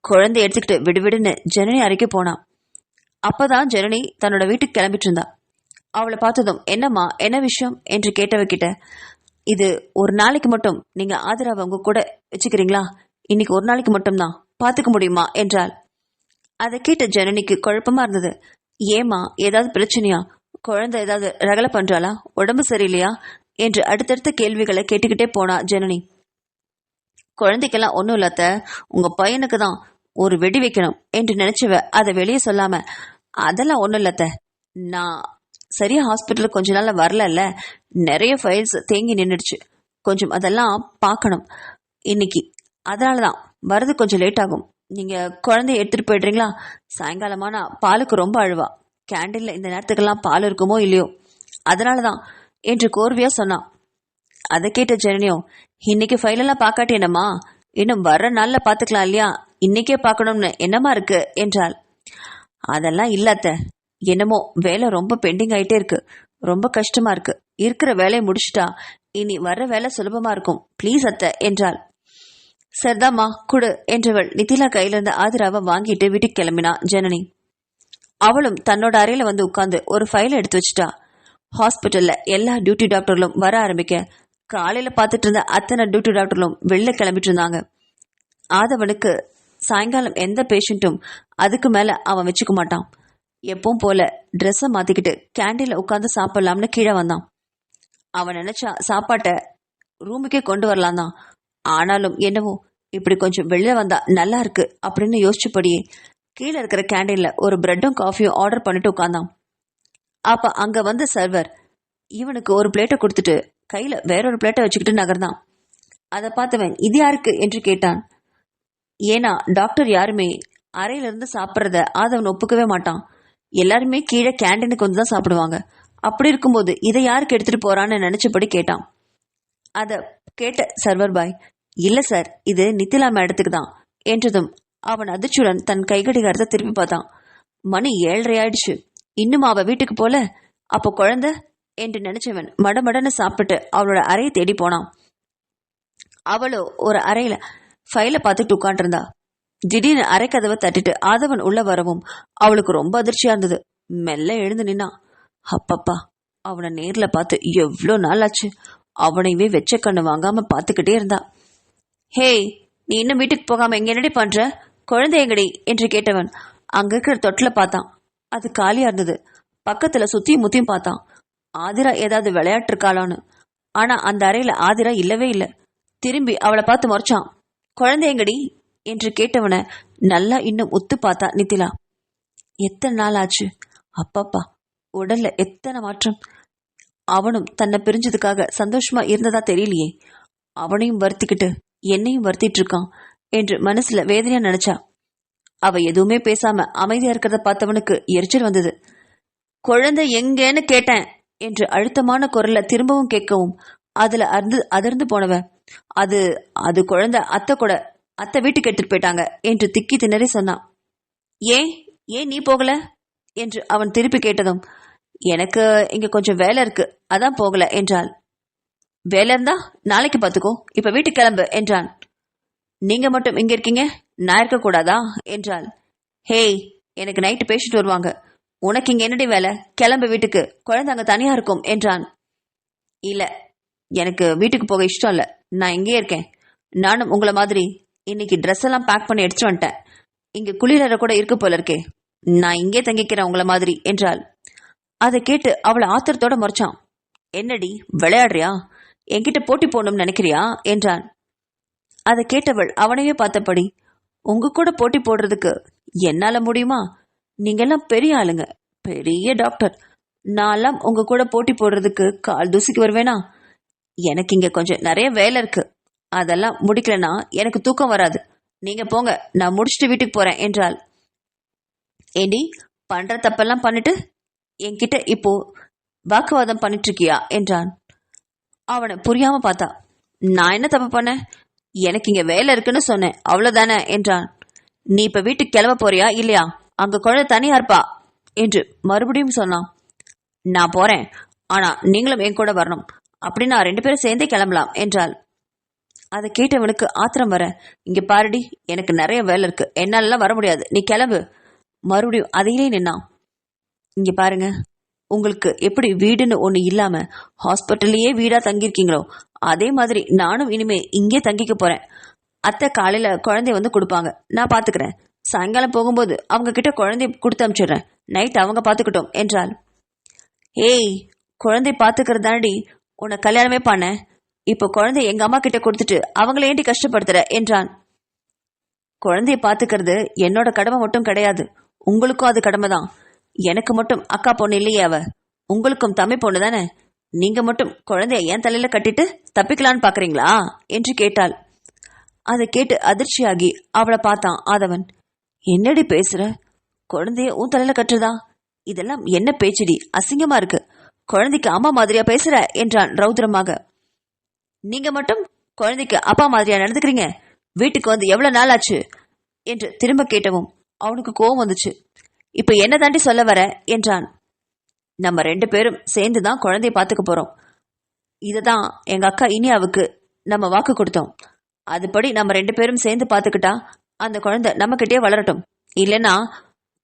குழந்தை எடுத்துக்கிட்டு விடுவிடுன்னு ஜனனி அறைக்கு போனான். அப்பதான் ஜனனி தன்னோட வீட்டுக்கு கிளம்பிட்டு இருந்தா. அவளை பார்த்ததும், என்னம்மா, என்ன விஷயம் என்று கேட்டவகிட்ட, இது ஒரு நாளைக்கு மட்டும் நீங்க ஆதரவை உங்க கூட வச்சுக்கிறீங்களா? இன்னைக்கு ஒரு நாளைக்கு மட்டும்தான், பாத்துக்க முடியுமா என்றாள். அதை கேட்ட ஜனனிக்கு குழப்பமா இருந்தது. ஏமா, ஏதாவது பிரச்சனையா? குழந்தை ஏதாவது ரகலை பண்றாளா? உடம்பு சரியில்லையா என்று அடுத்தடுத்த கேள்விகளை கேட்டுக்கிட்டே போனா ஜனனி. குழந்தைக்கெல்லாம் ஒன்னும் இல்லாத, உங்க பையனுக்கு தான் ஒரு வெடி வைக்கணும் என்று நினைச்சவ அதை வெளியே சொல்லாம, அதெல்லாம் ஒன்னும் இல்லாத, நான் சரியா ஹாஸ்பிட்டலுக்கு கொஞ்ச நாள் வரல, நிறைய ஃபைல்ஸ் தேங்கி நின்றுடுச்சு, கொஞ்சம் அதெல்லாம் பார்க்கணும் இன்னைக்கு, அதனாலதான் வரது கொஞ்சம் லேட் ஆகும். நீங்க குழந்தைய எடுத்துட்டு போயிடுறீங்களா? சாயங்காலமானா பாலுக்கு ரொம்ப அழுவா, கேண்டீன்ல இந்த நேரத்துக்கெல்லாம் பால் இருக்குமோ இல்லையோ, அதனாலதான் என்று கோர்வையா சொன்னான். அதை கேட்ட ஜனனியோ, இன்னைக்கு ஃபைலெல்லாம் பார்க்காட்டி என்னம்மா, இன்னும் வர்ற நாள்ல பாத்துக்கலாம் இல்லையா, இன்னைக்கே பார்க்கணும்னு என்னமா இருக்கு என்றாள். அதெல்லாம் இல்லாத, என்னமோ வேலை ரொம்ப பெண்டிங் ஆயிட்டே இருக்கு, ரொம்ப கஷ்டமா இருக்கு, இருக்கிற வேலையை முடிச்சுட்டா இனி வர்ற வேலை சுலபமா இருக்கும், ப்ளீஸ் அத்தை என்றாள். சரிதாம்மா குடு என்றவள் நித்திலா கையில இருந்த ஆதிராவை வாங்கிட்டு வீட்டுக்கு கிளம்பினா ஜனனி. அவளும் தன்னோட அறையில வந்து உட்கார்ந்து ஒரு ஃபைலை எடுத்து வச்சுட்டா. ஹாஸ்பிட்டல்ல எல்லா டியூட்டி டாக்டர்களும் வர ஆரம்பிக்க காலையில பார்த்துட்டு இருந்த அத்தனை டியூட்டி டாக்டர்களும் வெளில கிளம்பிட்டு இருந்தாங்க. ஆதவனுக்கு சாயங்காலம் எந்த பேஷண்ட்டும் அதுக்கு மேல அவன் வச்சுக்க மாட்டான். எப்பவும் போல ட்ரெஸ்ஸை மாத்திக்கிட்டு கேண்டீன்ல உட்காந்து சாப்பிடலாம்னு கீழே வந்தான். அவன் நினைச்சா சாப்பாட்டை ரூமுக்கே கொண்டு வரலாம் தான். ஆனாலும் என்னவோ இப்படி கொஞ்சம் வெளில வந்தா நல்லா இருக்கு அப்படின்னு யோசிச்சபடியே கீழே இருக்கிற கேண்டீன்ல ஒரு பிரெட்டும் காஃபியும் ஆர்டர் பண்ணிட்டு உட்கார்ந்தான். அப்ப அங்க வந்த சர்வர் இவனுக்கு ஒரு பிளேட்டை கொடுத்துட்டு கையில வேறொரு பிளேட்டை வச்சுக்கிட்டு நகர்ந்தான். அதை பார்த்தவன் இது யாருக்கு என்று கேட்டான். ஏன்னா டாக்டர் யாருமே அறையில இருந்து சாப்பிட்றத ஆதவன் ஒப்புக்கவே மாட்டான். எல்லாருமே கீழே கேண்டீனுக்கு வந்து தான் சாப்பிடுவாங்க. அப்படி இருக்கும்போது இதை யாருக்கு எடுத்துட்டு போறான்னு நினைச்சபடி கேட்டான். அத கேட்ட சர்வர் பாய், இல்ல சார், இது நித்திலா மேடத்துக்கு தான் என்றதும் அவன் அதிர்ச்சியுடன் தன் கைகடிகாரத்தை திருப்பி பார்த்தான். மணி 7:30 ஆயிடுச்சு. இன்னும் அவ வீட்டுக்கு போல? அப்போ குழந்தை என்று நினைச்சவன் மடமடன்னு சாப்பிட்டு அவளோட அறையை தேடி போனான். அவளோ ஒரு அறையில ஃபைல பார்த்துட்டு உட்காண்டிருந்தா. திடீர்னு அரை கதவை தட்டிட்டு ஆதவன் உள்ள வரவும் அவளுக்கு ரொம்ப அதிர்ச்சியா இருந்தது. மெல்ல எழுந்து நின்னான். அப்பப்பா, அவனை நேர்ல பார்த்து எவ்வளோ நாள் ஆச்சு. அவனைவே வெச்ச கண்ணு வாங்காம பார்த்துக்கிட்டே இருந்தா. ஹேய், நீ இன்னும் வீட்டுக்கு போகாம எங்க என்னடி பண்ற? குழந்தை எங்கடி என்று கேட்டவன் அங்க இருக்கிற தொட்டில பார்த்தான். அது காலியா இருந்தது. பக்கத்துல சுத்தியும் முத்தியும் பார்த்தான். ஆதிரா ஏதாவது விளையாட்டு இருக்காளான்னு. ஆனா அந்த அறையில ஆதிரா இல்லவே இல்லை. திரும்பி அவளை பார்த்து முறைச்சான். குழந்தை எங்கடி என்று கேட்டவனை நல்லா இன்னும் உத்து பார்த்தா நித்திலா. எத்தனை நாள் ஆச்சு அப்பப்பா, உடல்ல எத்தனை மாற்றம். அவனும் தன்னை பிரிஞ்சதுக்காக சந்தோஷமா இருந்ததா தெரியலையே. அவனையும் வருத்திக்கிட்டு என்னையும் வருத்திட்டு இருக்கான் என்று மனசுல வேதனையா நினைச்சா. அவ எதுவுமே பேசாம அமைதியா இருக்கிறத பார்த்தவனுக்கு எரிச்சல் வந்தது. குழந்தை எங்கன்னு கேட்டேன் என்று அழுத்தமான குரல்ல திரும்பவும் கேட்கவும் அதுல அதிர்ந்து போனவ, அது அது குழந்தை அத்தை வீட்டுக்கு எடுத்துட்டு போயிட்டாங்க என்று திக்கி திணறி சொன்னான். ஏன் ஏன் நீ போகல என்று அவன் திருப்பி கேட்டதும், எனக்கு இங்க கொஞ்சம் வேலை இருக்கு, அதான் போகல என்றாள். வேலை இருந்தா நாளைக்கு பார்த்துக்கோ, இப்ப வீட்டுக்கு கிளம்பு என்றான். நீங்க மட்டும் இங்க இருக்கீங்க, நான் இருக்க கூடாதா என்றாள். ஹேய், எனக்கு நைட்டு பேசிட்டு வருவாங்க. உனக்கு இங்க என்னடி வேலை? கிளம்பு வீட்டுக்கு, குழந்தை அங்க தனியா இருக்கும் என்றான். இல்ல, எனக்கு வீட்டுக்கு போக இஷ்டம் இல்ல, நான் இங்கே இருக்கேன். நானும் உங்களை மாதிரி இன்னைக்கு ட்ரெஸ் எல்லாம் பேக் பண்ணி எடுத்துட்டு வந்துட்டேன். இங்க குளிர கூட இருக்கு போல இருக்கே, நான் இங்கே தங்கிக்கிறேன் உங்களை மாதிரி என்றாள். அதை கேட்டு அவளை ஆத்திரத்தோட முறைச்சான். என்னடி விளையாடுறியா? என்கிட்ட போட்டி போடணும்னு நினைக்கிறியா என்றான். அதை கேட்டவள் அவனையே பார்த்தபடி, உங்க கூட போட்டி போடுறதுக்கு என்னால முடியுமா? நீங்கெல்லாம் பெரிய ஆளுங்க, பெரிய டாக்டர். நான்லாம் உங்க கூட போட்டி போடுறதுக்கு கால் தூசிக்கு வருவேனா? எனக்கு இங்க கொஞ்சம் நிறைய வேலை இருக்கு, அதெல்லாம் முடிக்கலனா எனக்கு தூக்கம் வராது. நீங்க போங்க, நான் முடிச்சுட்டு வீட்டுக்கு போறேன் என்றாள். ஏண்டி, பண்ற தப்பெல்லாம் பண்ணிட்டு என்கிட்ட இப்போ வாக்குவாதம் பண்ணிட்டு இருக்கியா என்றான். அவனை புரியாம பார்த்தா. நான் என்ன தப்பு பண்ண? எனக்கு இங்க வேலை இருக்குன்னு சொன்னேன், அவ்வளவுதானே என்றான். நீ இப்ப வீட்டுக்கு கிளம்ப போறியா இல்லையா? அங்க குழந்தை தனியா இருப்பா என்று மறுபடியும் சொன்னான். நான் போறேன், ஆனா நீங்களும் என் கூட வரணும், அப்படின்னா 2 பேரும் சேர்ந்தே கிளம்பலாம் என்றாள். அதை கேட்டவனுக்கு ஆத்திரம் வர, இங்க பாருடி, எனக்கு நிறைய வேலை இருக்கு, என்னாலலாம் வர முடியாது, நீ கிளம்பு. மறுபடியும் அதையிலே நின்னான். இங்க பாருங்க, உங்களுக்கு எப்படி வீடுன்னு ஒண்ணு இல்லாம ஹாஸ்பிட்டல்லையே வீடா தங்கியிருக்கீங்களோ அதே மாதிரி நானும் இனிமே இங்கே தங்கிக்க போறேன். அத்தை காலையில குழந்தைய வந்து கொடுப்பாங்க, நான் பாத்துக்கிறேன். சாயங்காலம் போகும்போது அவங்க கிட்ட குழந்தைய கொடுத்து அனுப்பிச்சிடுறேன், நைட் அவங்க பாத்துக்கிட்டோம் என்றாள். ஏய், குழந்தை பாத்துக்கிறதாண்டி உன்னை கல்யாணமே பண்ண, இப்போ குழந்தை எங்க அம்மா கிட்ட கொடுத்துட்டு அவங்கள ஏண்டி கஷ்டப்படுத்துற என்றான். குழந்தைய பாத்துக்கிறது என்னோட கடமை மட்டும் கிடையாது, உங்களுக்கும் அது கடமை தான். எனக்கு மட்டும் அக்கா பொண்ணு இல்லையே அவ, உங்களுக்கும் தம்பி பொண்ணு தானே. நீங்க மட்டும் குழந்தைய ஏன் தலையில கட்டிட்டு தப்பிக்கலான்னு பாக்குறீங்களா என்று கேட்டாள். அதை கேட்டு அதிர்ச்சியாகி அவளை பார்த்தான் ஆதவன். என்னடி பேசுற? குழந்தைய உன் தலையில கட்டுறதா? இதெல்லாம் என்ன பேச்சுடி, அசிங்கமா இருக்கு. குழந்தைக்கு அம்மா மாதிரியா பேசுற என்றான் ரௌத்ரமாக. நீங்க மட்டும் குழந்தைக்கு அப்பா மாதிரியா நடந்துக்கிறீங்க? வீட்டுக்கு வந்து எவ்வளவு நாள் ஆச்சு என்று திரும்ப கேட்டவும் அவனுக்கு கோபம் வந்துச்சு. இப்ப என்ன தாண்டி சொல்ல வர என்றான். நம்ம 2 பேரும் சேர்ந்துதான் குழந்தைய பாத்துக்க போறோம். இததான் எங்க அக்கா இனியாவுக்கு நம்ம வாக்கு கொடுத்தோம். அதுபடி நம்ம 2 பேரும் சேர்ந்து பாத்துக்கிட்டா அந்த குழந்தை நம்ம கிட்டே வளரட்டும். இல்லைன்னா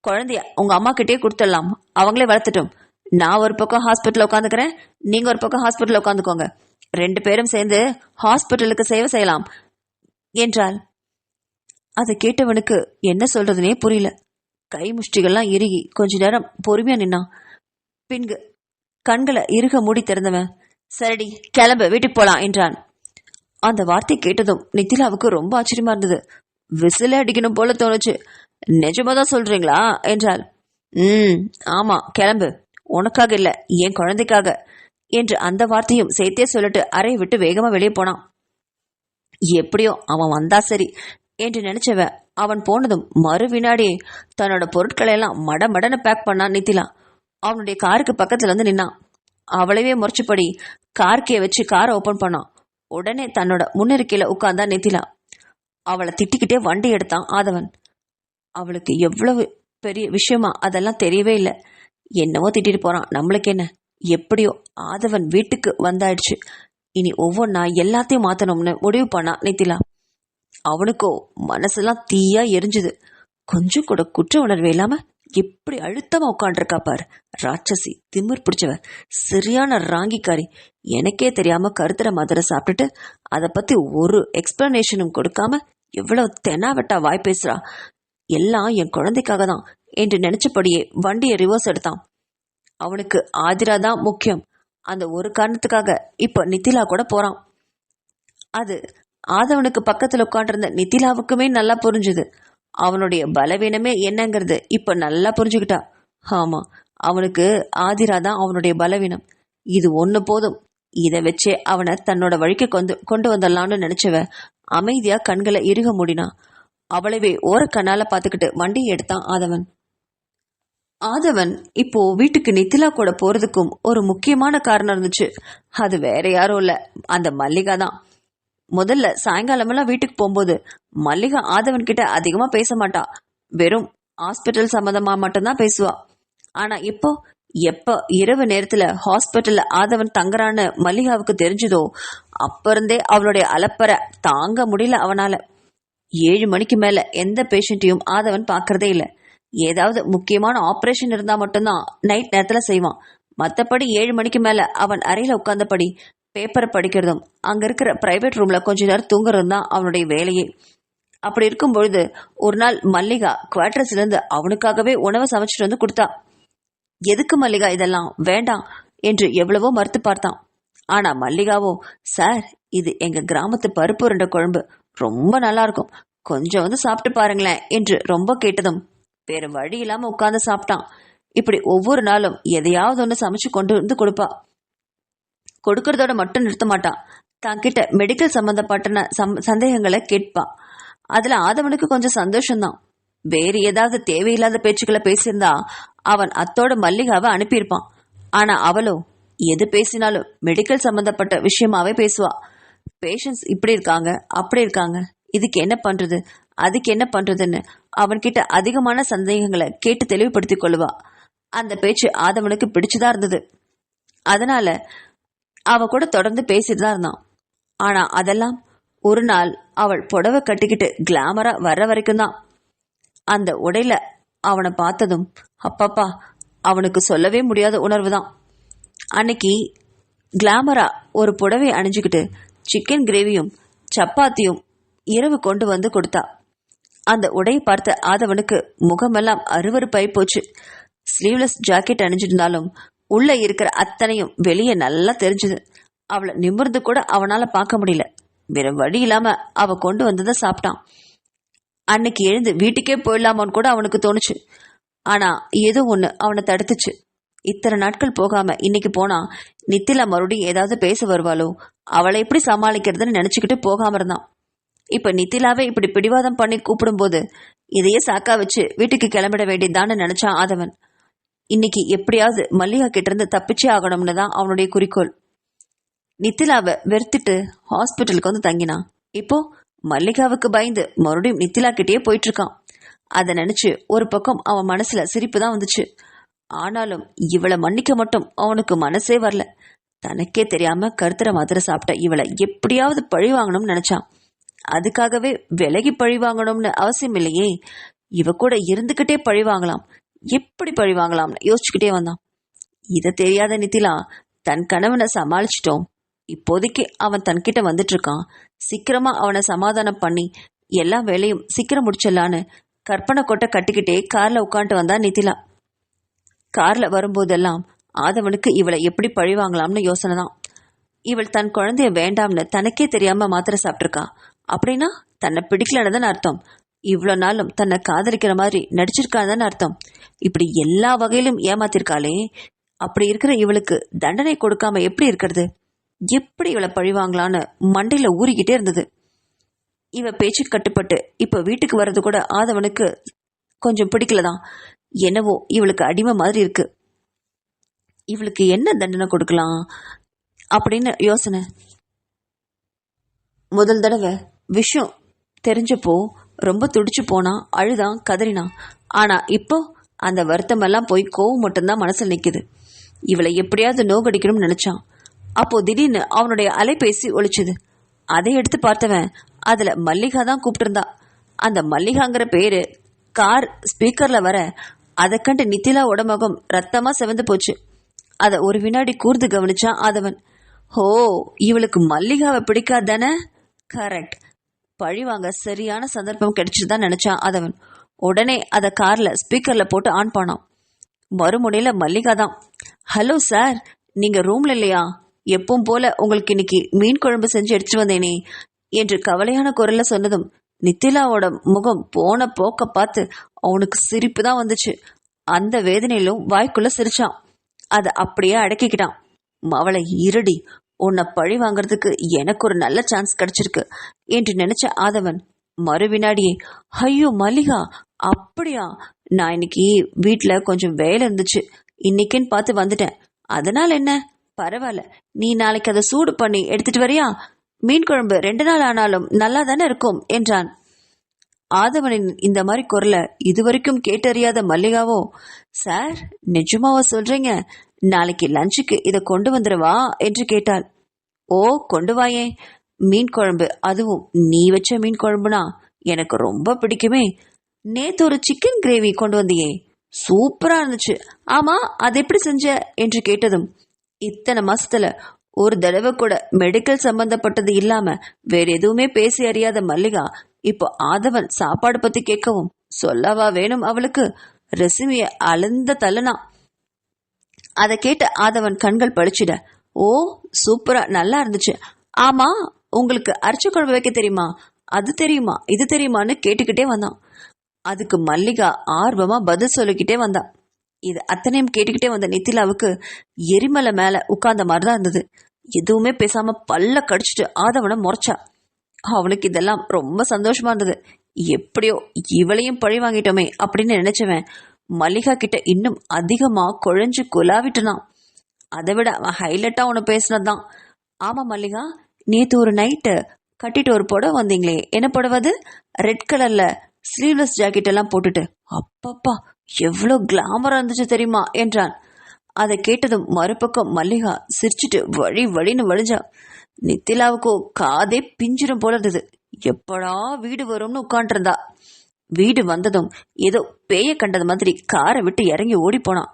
குழந்தைய உங்க அம்மா கிட்டே கொடுத்துடலாம், அவங்களே வளர்த்துட்டோம். நான் ஒரு பக்கம் ஹாஸ்பிட்டல்ல உட்காந்துக்கிறேன், நீங்க ஒரு பக்கம் ஹாஸ்பிட்டல்ல உட்காந்துக்கோங்க. 2 பேரும் சேர்ந்து ஹாஸ்பிட்டலுக்கு சேவை செய்யலாம் என்றாள். அதை கேட்டவனுக்கு என்ன சொல்றதுனே புரியல. கை முஷ்டிகள்லாம் இறுகி கொஞ்ச நேரம் பொறுமையா நின்னான். பின்கு கண்களை இறுக மூடி திறந்தவன், சரிடி கிளம்பு, வீட்டுக்கு போலாம் என்றான். அந்த வார்த்தை கேட்டதும் நித்திலாவுக்கு ரொம்ப ஆச்சரியமா இருந்தது. விசில அடிக்கணும் போல தோணுச்சு. நிஜமாதான் சொல்றீங்களா என்றாள். ஆமா, கிளம்பு, உனக்காக இல்ல என் குழந்தைக்காக என்று அந்த வார்த்தையும் சேர்த்தே சொல்லிட்டு அறையை விட்டு வேகமா வெளியே போனான். எப்படியோ அவன் வந்தா சரி என்று நினைச்சவன் அவன் போனதும் மறு வினாடியே தன்னோட பொருட்களை எல்லாம் மடமடன்னு பேக் பண்ணான் நித்திலா. அவனுடைய காருக்கு பக்கத்துல வந்து நின்னான். அவளையே முறைச்சுப்படி கார்கிய வச்சு காரை ஓபன் பண்ணான். உடனே தன்னோட முன்னிருக்கையில உட்கார்ந்தா நித்திலா. அவளை திட்டிக்கிட்டே வண்டி எடுத்தான் ஆதவன். அவளுக்கு எவ்வளவு பெரிய விஷயமா அதெல்லாம் தெரியவே இல்லை. என்னவோ திட்டிட்டு போறான், நம்மளுக்கு என்ன. எப்படியோ ஆதவன் வீட்டுக்கு வந்தாயிடுச்சு. இனி ஒவ்வொன்னா எல்லாத்தையும் மாத்தணும்னு முடிவு பண்ணா நித்திலா. அவனுக்கோ மனசெல்லாம் தீயா எரிஞ்சுது. கொஞ்சம் கூட குற்ற உணர்வு இல்லாம எப்படி அழுத்தமா உட்காண்டிருக்கா பாரு. ராட்சசி, திமிர் பிடிச்சவ, சரியான ராங்கிக்காரி. எனக்கே தெரியாம கருத்துற மதுரை சாப்பிட்டுட்டு அதை பத்தி ஒரு எக்ஸ்பிளனேஷனும் கொடுக்காம எவ்வளவு தெனாவெட்டா வாய் பேசுறா. எல்லாம் என் குழந்தைக்காக தான் என்று நினைச்சபடியே வண்டியை ரிவர்ஸ் எடுத்தான். அவனுக்கு ஆதிரா தான் முக்கியம். அந்த ஒரு காரணத்துக்காக இப்ப நித்திலா கூட போறான். அது ஆதவனுக்கு பக்கத்துல உட்காண்டிருந்த நித்திலாவுக்குமே நல்லா புரிஞ்சுது. அவனுடைய பலவீனமே என்னங்கிறது இப்ப நல்லா புரிஞ்சுக்கிட்டா. ஆமா, அவனுக்கு ஆதிரா தான் அவனுடைய பலவீனம். இது ஒண்ணு போதும். இதை வச்சே அவனை தன்னோட வழிக்கு கொண்டு வந்துடலாம்னு நினைச்சவ அமைதியா கண்களை இறுக மூடினா. அவளவே ஓரக்கண்ணால பாத்துக்கிட்டு வண்டியை எடுத்தான் ஆதவன். ஆதவன் இப்போ வீட்டுக்கு நித்திலா கூட போறதுக்கும் ஒரு முக்கியமான காரணம் இருந்துச்சு. அது வேற யாரும் இல்ல, அந்த மல்லிகா தான். முதல்ல சாயங்காலமெல்லாம் வீட்டுக்கு போகும்போது மல்லிகா ஆதவன் கிட்ட அதிகமா பேச மாட்டா. வெறும் ஹாஸ்பிட்டல் சம்பந்தமா மட்டும்தான் பேசுவா. ஆனா இப்போ எப்ப இரவு நேரத்துல ஹாஸ்பிட்டல்ல ஆதவன் தங்குறான்னு மல்லிகாவுக்கு தெரிஞ்சதோ அப்ப இருந்தே அவளுடைய அலப்பற தாங்க முடியல அவனால. 7 மணிக்கு மேல எந்த பேஷண்ட்டையும் ஆதவன் பாக்குறதே இல்ல. ஏதாவது முக்கியமான ஆபரேஷன் இருந்தா மட்டும்தான் நைட் நேரத்துல செய்வான். மத்தபடி 7 மணிக்கு மேல அவன் அறையில உட்கார்ந்தபடி பேப்பரை படிக்கிறதும் அங்க இருக்கிற பிரைவேட் ரூம்ல கொஞ்ச நேரம் தூங்குறதும் தான் அவனுடைய வேலையே. அப்படி இருக்கும் பொழுது ஒரு நாள் மல்லிகா குவார்டர்ஸ்ல இருந்து அவனுக்காகவே உணவை சமைச்சிட்டு வந்து கொடுத்தா. எதுக்கு மல்லிகா இதெல்லாம், வேண்டாம் என்று எவ்வளவோ மறுத்து பார்த்தான். ஆனா மல்லிகாவோ, சார் இது எங்க கிராமத்து பருப்பு உருண்டை குழம்பு, ரொம்ப நல்லா இருக்கும், கொஞ்சம் வந்து சாப்பிட்டு பாருங்களேன் என்று ரொம்ப கேட்டதும் வேற வழி இல்லாம உட்கார்ந்து சாப்பிட்டான். இப்படி ஒவ்வொரு நாளும் எதையாவது ஒன்று சமைச்சு கொண்டு வந்து கொடுப்பா. கொடுக்கறதோட மட்டும் நிறுத்த மாட்டா. தான் கிட்ட மெடிக்கல் சம்பந்தப்பட்ட சந்தேகங்களை கேட்பா. அதுல ஆதவனுக்கு கொஞ்சம் சந்தோஷம்தான். வேறு ஏதாவது தேவையில்லாத பேச்சுக்களை பேசியிருந்தா அவன் அத்தோட மல்லிகாவை அனுப்பியிருப்பான். ஆனா அவளோ எது பேசினாலும் மெடிக்கல் சம்பந்தப்பட்ட விஷயமாவே பேசுவா. பேஷண்ட்ஸ் இப்படி இருக்காங்க, அப்படி இருக்காங்க, இதுக்கு என்ன பண்றது, அதுக்கு என்ன பண்றதுன்னு அவன்கிட்ட அதிகமான சந்தேகங்களை கேட்டு தெளிவுபடுத்திக் கொள்ளுவா. அந்த பேச்சு ஆதவனுக்கு பிடிச்சுதான் இருந்தது. அதனால அவ கூட தொடர்ந்து பேசிட்டு தான் இருந்தான். ஆனா அதெல்லாம் ஒரு நாள் அவள் புடவை கட்டிக்கிட்டு கிளாமரா வர்ற வரைக்கும் தான். அந்த உடையில அவனை பார்த்ததும் அப்பப்பா அவனுக்கு சொல்லவே முடியாத உணர்வு தான். அன்னைக்கு கிளாமரா ஒரு புடவை அணிஞ்சுக்கிட்டு சிக்கன் கிரேவியும் சப்பாத்தியும் இரவு கொண்டு வந்து கொடுத்தா. அந்த உடையை பார்த்த ஆதவனுக்கு முகமெல்லாம் அருவருப்பாய் போச்சு. ஸ்லீவ்லெஸ் ஜாக்கெட் அணிஞ்சிருந்தாலும் உள்ள இருக்கிற அத்தனையும் வெளியே நல்லா தெரிஞ்சுது. அவளை நிமிர்ந்து கூட அவனால பார்க்க முடியல. வேற வழி இல்லாம அவ கொண்டு வந்ததை சாப்பிட்டான். அன்னைக்கு எழுந்து வீட்டுக்கே போயிடலாமான்னு கூட அவனுக்கு தோணுச்சு. ஆனா ஏதோ ஒண்ணு அவனை தடுத்துச்சு. இத்தனை நாட்கள் போகாம இன்னைக்கு போனா நித்திலா மறுபடியும் ஏதாவது பேச வருவாளோ, அவளை எப்படி சமாளிக்கிறதுன்னு நினைச்சுக்கிட்டு போகாம இருந்தான். இப்ப நித்திலாவே இப்படி பிடிவாதம் பண்ணி கூப்பிடும் போது இதையே சாக்கா வச்சு வீட்டுக்கு கிளம்பிட வேண்டியதான்னு நினைச்சான் ஆதவன். இன்னைக்கு எப்படியாவது மல்லிகா கிட்ட இருந்து தப்பிச்சே ஆகணும்னு தான் அவனுடைய குறிக்கோள். நித்திலாவை வெறுத்துட்டு ஹாஸ்பிட்டலுக்கு வந்து தங்கினான். இப்போ மல்லிகாவுக்கு பயந்து மறுபடியும் நித்திலா கிட்டே போயிட்டு இருக்கான். அதை நினைச்சு ஒரு பக்கம் அவன் மனசுல சிரிப்பு தான் வந்துச்சு. ஆனாலும் இவளை மன்னிக்க மட்டும் அவனுக்கு மனசே வரல. தனக்கே தெரியாம கருத்துற மதுரை சாப்பிட்ட இவளை எப்படியாவது பழி வாங்கணும்னு நினைச்சான். அதுக்காகவே விலகி பழி வாங்கணும்னு அவசியம் இல்லையே, இவ கூட இருந்துகிட்டே பழி வாங்கலாம், எப்படி பழி வாங்கலாம்னு யோசிச்சுக்கிட்டே வந்தான். இத தெரியாத நித்திலா தன் கணவனை சமாளிச்சிட்டோம், இப்போதைக்கு அவன் தன்கிட்ட வந்துட்டு இருக்கான், சீக்கிரமா அவனை சமாதானம் பண்ணி எல்லா வேலையும் சீக்கிரம் முடிச்சிடலான்னு கற்பனை கொட்டை கட்டிக்கிட்டே கார்ல உட்காந்துட்டு வந்தா நித்திலா. கார்ல வரும்போதெல்லாம் ஆதவனுக்கு இவளை எப்படி பழி வாங்கலாம்னு யோசனை தான். இவள் தன் குழந்தைய வேண்டாம்னு தனக்கே தெரியாம மாத்திரை சாப்பிட்டிருக்கா. அப்படின்னா தன்னை பிடிக்கலன்னு தானே அர்த்தம். இவ்வளவு நாளும் தன்னை காதலிக்கிற மாதிரி நடிச்சிருக்கான்னு தானே அர்த்தம். இப்படி எல்லா வகையிலும் ஏமாத்திருக்காளே, அப்படி இருக்கிற இவளுக்கு தண்டனை கொடுக்காம எப்படி இருக்கிறது? எப்படி இவளை பழி வாங்கலான்னு மண்டையில ஊறிக்கிட்டே இருந்தது. இவ பேச்சு கட்டுப்பட்டு இப்ப வீட்டுக்கு வர்றது கூட ஆதவனுக்கு கொஞ்சம் பிடிக்கலதான். என்னவோ இவளுக்கு அடிமை மாதிரி இருக்கு. இவளுக்கு என்ன தண்டனை கொடுக்கலாம் அப்படின்னு யோசனை. முதல் தடவை விஷயம் தெரிஞ்சப்போ ரொம்ப துடிச்சு போனா, அழுதான், கதறினான். ஆனா இப்போ அந்த வருத்தம் எல்லாம் போய் கோவம் மட்டும்தான் மனசில் நிக்குது. இவளை எப்படியாவது நோகடிக்கணும்னு நினைச்சான். அப்போ திடீர்னு அவனுடைய அலைபேசி ஒழிச்சுது. அதை எடுத்து பார்த்தவன் அதுல மல்லிகா தான் கூப்பிட்டு இருந்தா. அந்த மல்லிகாங்கிற பேரு கார் ஸ்பீக்கர்ல வர அதை கண்டு நித்திலாவோட முகம் ரத்தமா செவந்து போச்சு. அத ஒரு வினாடி கூர்ந்து கவனிச்சான் ஆதவன். ஹோ, இவளுக்கு மல்லிகாவை பிடிக்காதானே? கரெக்ட், பழிவாங்க சரியான சந்தர்ப்பம் கிடைச்சுதான் நினைச்சான் ஆதவன். உடனே அத கார்ல ஸ்பீக்கர்ல போட்டு ஆன் பண்ணான். மறுமுனையில மல்லிகா தான். ஹலோ சார், நீங்க ரூம்ல இல்லையா? எப்பவும் போல உங்களுக்கு இன்னைக்கு மீன் குழம்பு செஞ்சு எடுத்துட்டு வந்தேனே என்று கவலையான குரல்ல சொன்னதும் நித்திலாவோட முகம் போன போக்க பார்த்து அவனுக்கு சிரிப்பு தான் வந்துச்சு. அந்த வேதனையிலும் வாய்க்குள்ள சிரிச்சான். அதை அப்படியே அடக்கிக்கிட்டான். அவளை இருடி, உன்னை பழி வாங்கறதுக்கு எனக்கு ஒரு நல்ல சான்ஸ் கிடைச்சிருக்கு என்று நினைச்ச ஆதவன் மறுவினாடியே, ஐயோ மல்லிகா, அப்படியா? நான் இன்னைக்கு வீட்டுல கொஞ்சம் வேலை இருந்துச்சு, இன்னைக்குன்னு பார்த்து வந்துட்டேன். அதனால என்ன, பரவாயில்ல, நீ நாளைக்கு அதை சூடு பண்ணி எடுத்துட்டு வரியா? மீன் குழம்பு 2 நாள் ஆனாலும் நல்லா தானே இருக்கும் என்றான். ஆதவனின் இந்த மாதிரி குரலை இதுவரைக்கும் கேட்டறியாத மல்லிகாவோ, சார் நிஜமாவா சொல்றீங்க? நாளைக்கு லஞ்சுக்கு இதை கொண்டு வந்துடுவா என்று கேட்டாள். ஓ, கொண்டு வாயே. மீன் குழம்பு, அதுவும் நீ வச்ச மீன் குழம்புனா எனக்கு ரொம்ப பிடிக்குமே. நேத்து ஒரு சிக்கன் கிரேவி கொண்டு வந்தியே, சூப்பரா இருந்துச்சு. ஆமா, அது எப்படி செஞ்ச என்று கேட்டதும் இத்தனை மாசத்துல ஒரு தடவை கூட மெடிக்கல் சம்பந்தப்பட்டது இல்லாம வேற எதுவுமே பேசி அறியாத மல்லிகா இப்போ ஆதவன் சாப்பாடு பத்தி கேட்கவும் சொல்லவா வேணும் அவளுக்கு? ரெசிமிய அழுந்த தள்ளனா. அதை கேட்ட ஆதவன் கண்கள் பளிச்சிட, ஓ சூப்பரா, நல்லா இருந்துச்சு. ஆமா, உங்களுக்கு அரைச்ச குழம்பு வைக்க தெரியுமா? அது தெரியுமா, இது தெரியுமான்னு கேட்டுக்கிட்டே வந்தான். அதுக்கு மல்லிகா ஆர்வமா பதில் சொல்லிக்கிட்டே வந்தா. இது அத்தனையும் கேட்டுக்கிட்டே வந்த நித்திலாவுக்கு எரிமலை மேல உட்கார்ந்த மாதிரிதான் இருந்தது. எதுவுமே பேசாம பல்ல கடிச்சிட்டு ஆதவனை முறைச்சா. அவனுக்கு இதெல்லாம் ரொம்ப சந்தோஷமா இருந்தது. எப்படியோ இவளையும் பழி வாங்கிட்டோமே அப்படின்னு நினைச்சவன் மல்லிகா கிட்ட இன்னும் அதிகமா குழஞ்சு குலாவிட்டுனான். அதை விட அவன் ஹைலைட்டா ஒண்ணு பேசினதுதான். ஆமா மல்லிகா, நேத்து ஒரு நைட்டு கட்டிட்டு ஒரு புடவை வந்தீங்களே, என்ன புடவை? ரெட் கலர்ல ஸ்லீவ்லெஸ் ஜாக்கெட் எல்லாம் போட்டுட்டு, அப்பப்பா எவ்வளவு கிளாமரா இருந்துச்சு தெரியுமா என்றான். அதை கேட்டதும் மறுபக்கம் மல்லிகா சிரிச்சுட்டு வழி வழின்னு வழிஞ்சா. நித்திலாவுக்கோ காதே பிஞ்சிரும் போல இருந்தது. எப்படா வீடு வரும்னு உட்காண்டிருந்தா. வீடு வந்ததும் ஏதோ பேய கண்டது மாதிரி காரை விட்டு இறங்கி ஓடி போனான்.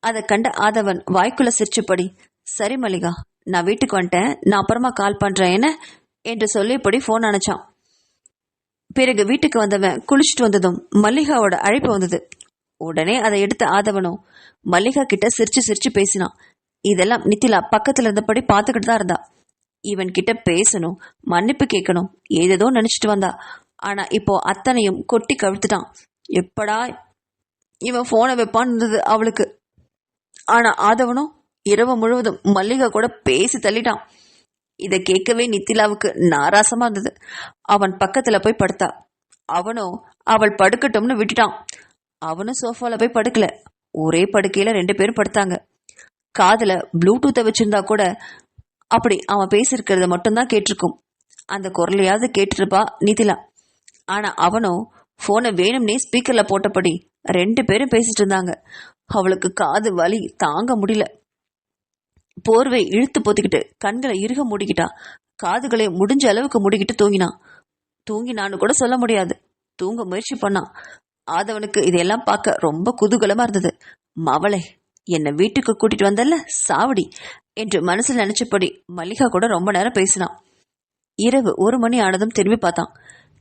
அதை கண்ட ஆதவன் வாய்க்குள்ள சிரிச்சபடி, சரி மல்லிகா, நான் வீட்டுக்கு வந்துட்டேன், நான் அப்புறமா கால் பண்றேன் என்ன என்று சொல்லியபடி போன் அணைச்சான். பிறகு வீட்டுக்கு வந்தவன் குளிச்சுட்டு வந்ததும் மல்லிகாவோட அழைப்பு வந்தது. உடனே அதை எடுத்த ஆதவனும் மல்லிகா கிட்ட சிரிச்சு சிரிச்சு பேசினான். இதெல்லாம் நித்திலா பக்கத்துல இருந்தபடி பார்த்துக்கிட்டு தான் இருந்தா. இவன் கிட்ட பேசணும், மன்னிப்பு கேட்கணும், ஏதேதோ நினைச்சிட்டு வந்தா. ஆனா இப்போ அத்தனையும் கொட்டி கவிழ்த்துட்டான். எப்படா இவன் போனை வைப்பான்னு இருந்தது அவளுக்கு. ஆனா ஆதவனும் இரவு முழுவதும் மல்லிகா கூட பேசி தள்ளிட்டான். இதை கேட்கவே நித்திலாவுக்கு நாராசமா இருந்தது. அவன் பக்கத்துல போய் படுத்தா. அவனும் அவள் படுக்கட்டும்னு விட்டுட்டான். அவனும் சோஃபால போய் படுக்கல, ஒரே படுக்கையில 2 பேரும் படுத்தாங்க. காதுல ப்ளூடூத்தை வச்சிருந்தா கூட அப்படி அவன் பேசிருக்கிறத மட்டும்தான் கேட்டிருக்கும். அந்த குரலையாவது கேட்டிருப்பா நிதிலா. ஆனா அவனும் போனை வேணும்னே ஸ்பீக்கர்ல போட்டபடி 2 பேரும் பேசிட்டு இருந்தாங்க. அவளுக்கு காது வலி தாங்க முடியல. போர்வை இழுத்து பொத்திக்கிட்டு கண்களை இறுக மூடிக்கிட்டா. காதுகளை முடிஞ்ச அளவுக்கு மூடிக்கிட்டு தூங்கினான்னு கூட சொல்ல முடியாது, தூங்க முயற்சி பண்ணான். ஆதவனுக்கு இதையெல்லாம் பார்க்க ரொம்ப குதூகலமா இருந்தது. மவளை என்னை வீட்டுக்கு கூட்டிட்டு வந்தல்ல சாவடி என்று மனசில் நினைச்சபடி மல்லிகா கூட ரொம்ப நேரம் பேசினான். இரவு 1 மணி ஆனதும் திரும்பி பார்த்தான்.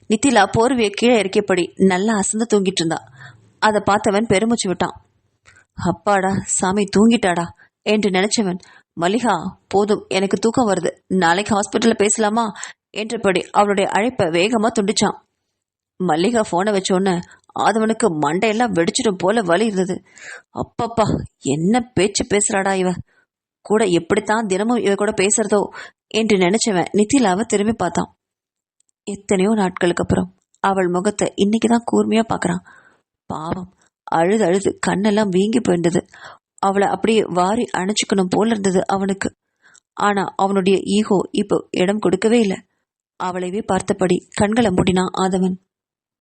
நித்திலா போர்வையை கீழே இறக்கியபடி நல்லா அசந்து தூங்கிட்டு இருந்தா. அதை பார்த்தவன் பெருமூச்சு விட்டான். அப்பாடா சாமி தூங்கிட்டாடா என்று நினைச்சவன், மல்லிகா போதும் எனக்கு தூக்கம் வருது, நாளைக்கு ஹாஸ்பிட்டல்ல பேசலாமா என்றபடி அவளுடைய அழைப்பை வேகமா துண்டிச்சான். மல்லிகா போனை வச்சோன்னு ஆதவனுக்கு மண்டையெல்லாம் வெடிச்சிடும் போல வலி இருந்தது. அப்பப்பா என்ன பேச்சு பேசுறாடா இவ, கூட எப்படித்தான் தினமும் இவ கூட பேசுறதோ என்று நினைச்சவன் நித்திலாவை திரும்பி பார்த்தான். எத்தனையோ நாட்களுக்கு அப்புறம் அவள் முகத்தை இன்னைக்குதான் கூர்மையா பாக்குறான். பாவம், அழுது அழுது கண்ணெல்லாம் வீங்கி போயிருந்தது. அவளை அப்படியே வாரி அணைச்சுக்கணும் போல இருந்தது அவனுக்கு. ஆனா அவனுடைய ஈகோ இப்போ இடம் கொடுக்கவே இல்லை. அவளைவே பார்த்தபடி கண்களை மூடினான் ஆதவன்.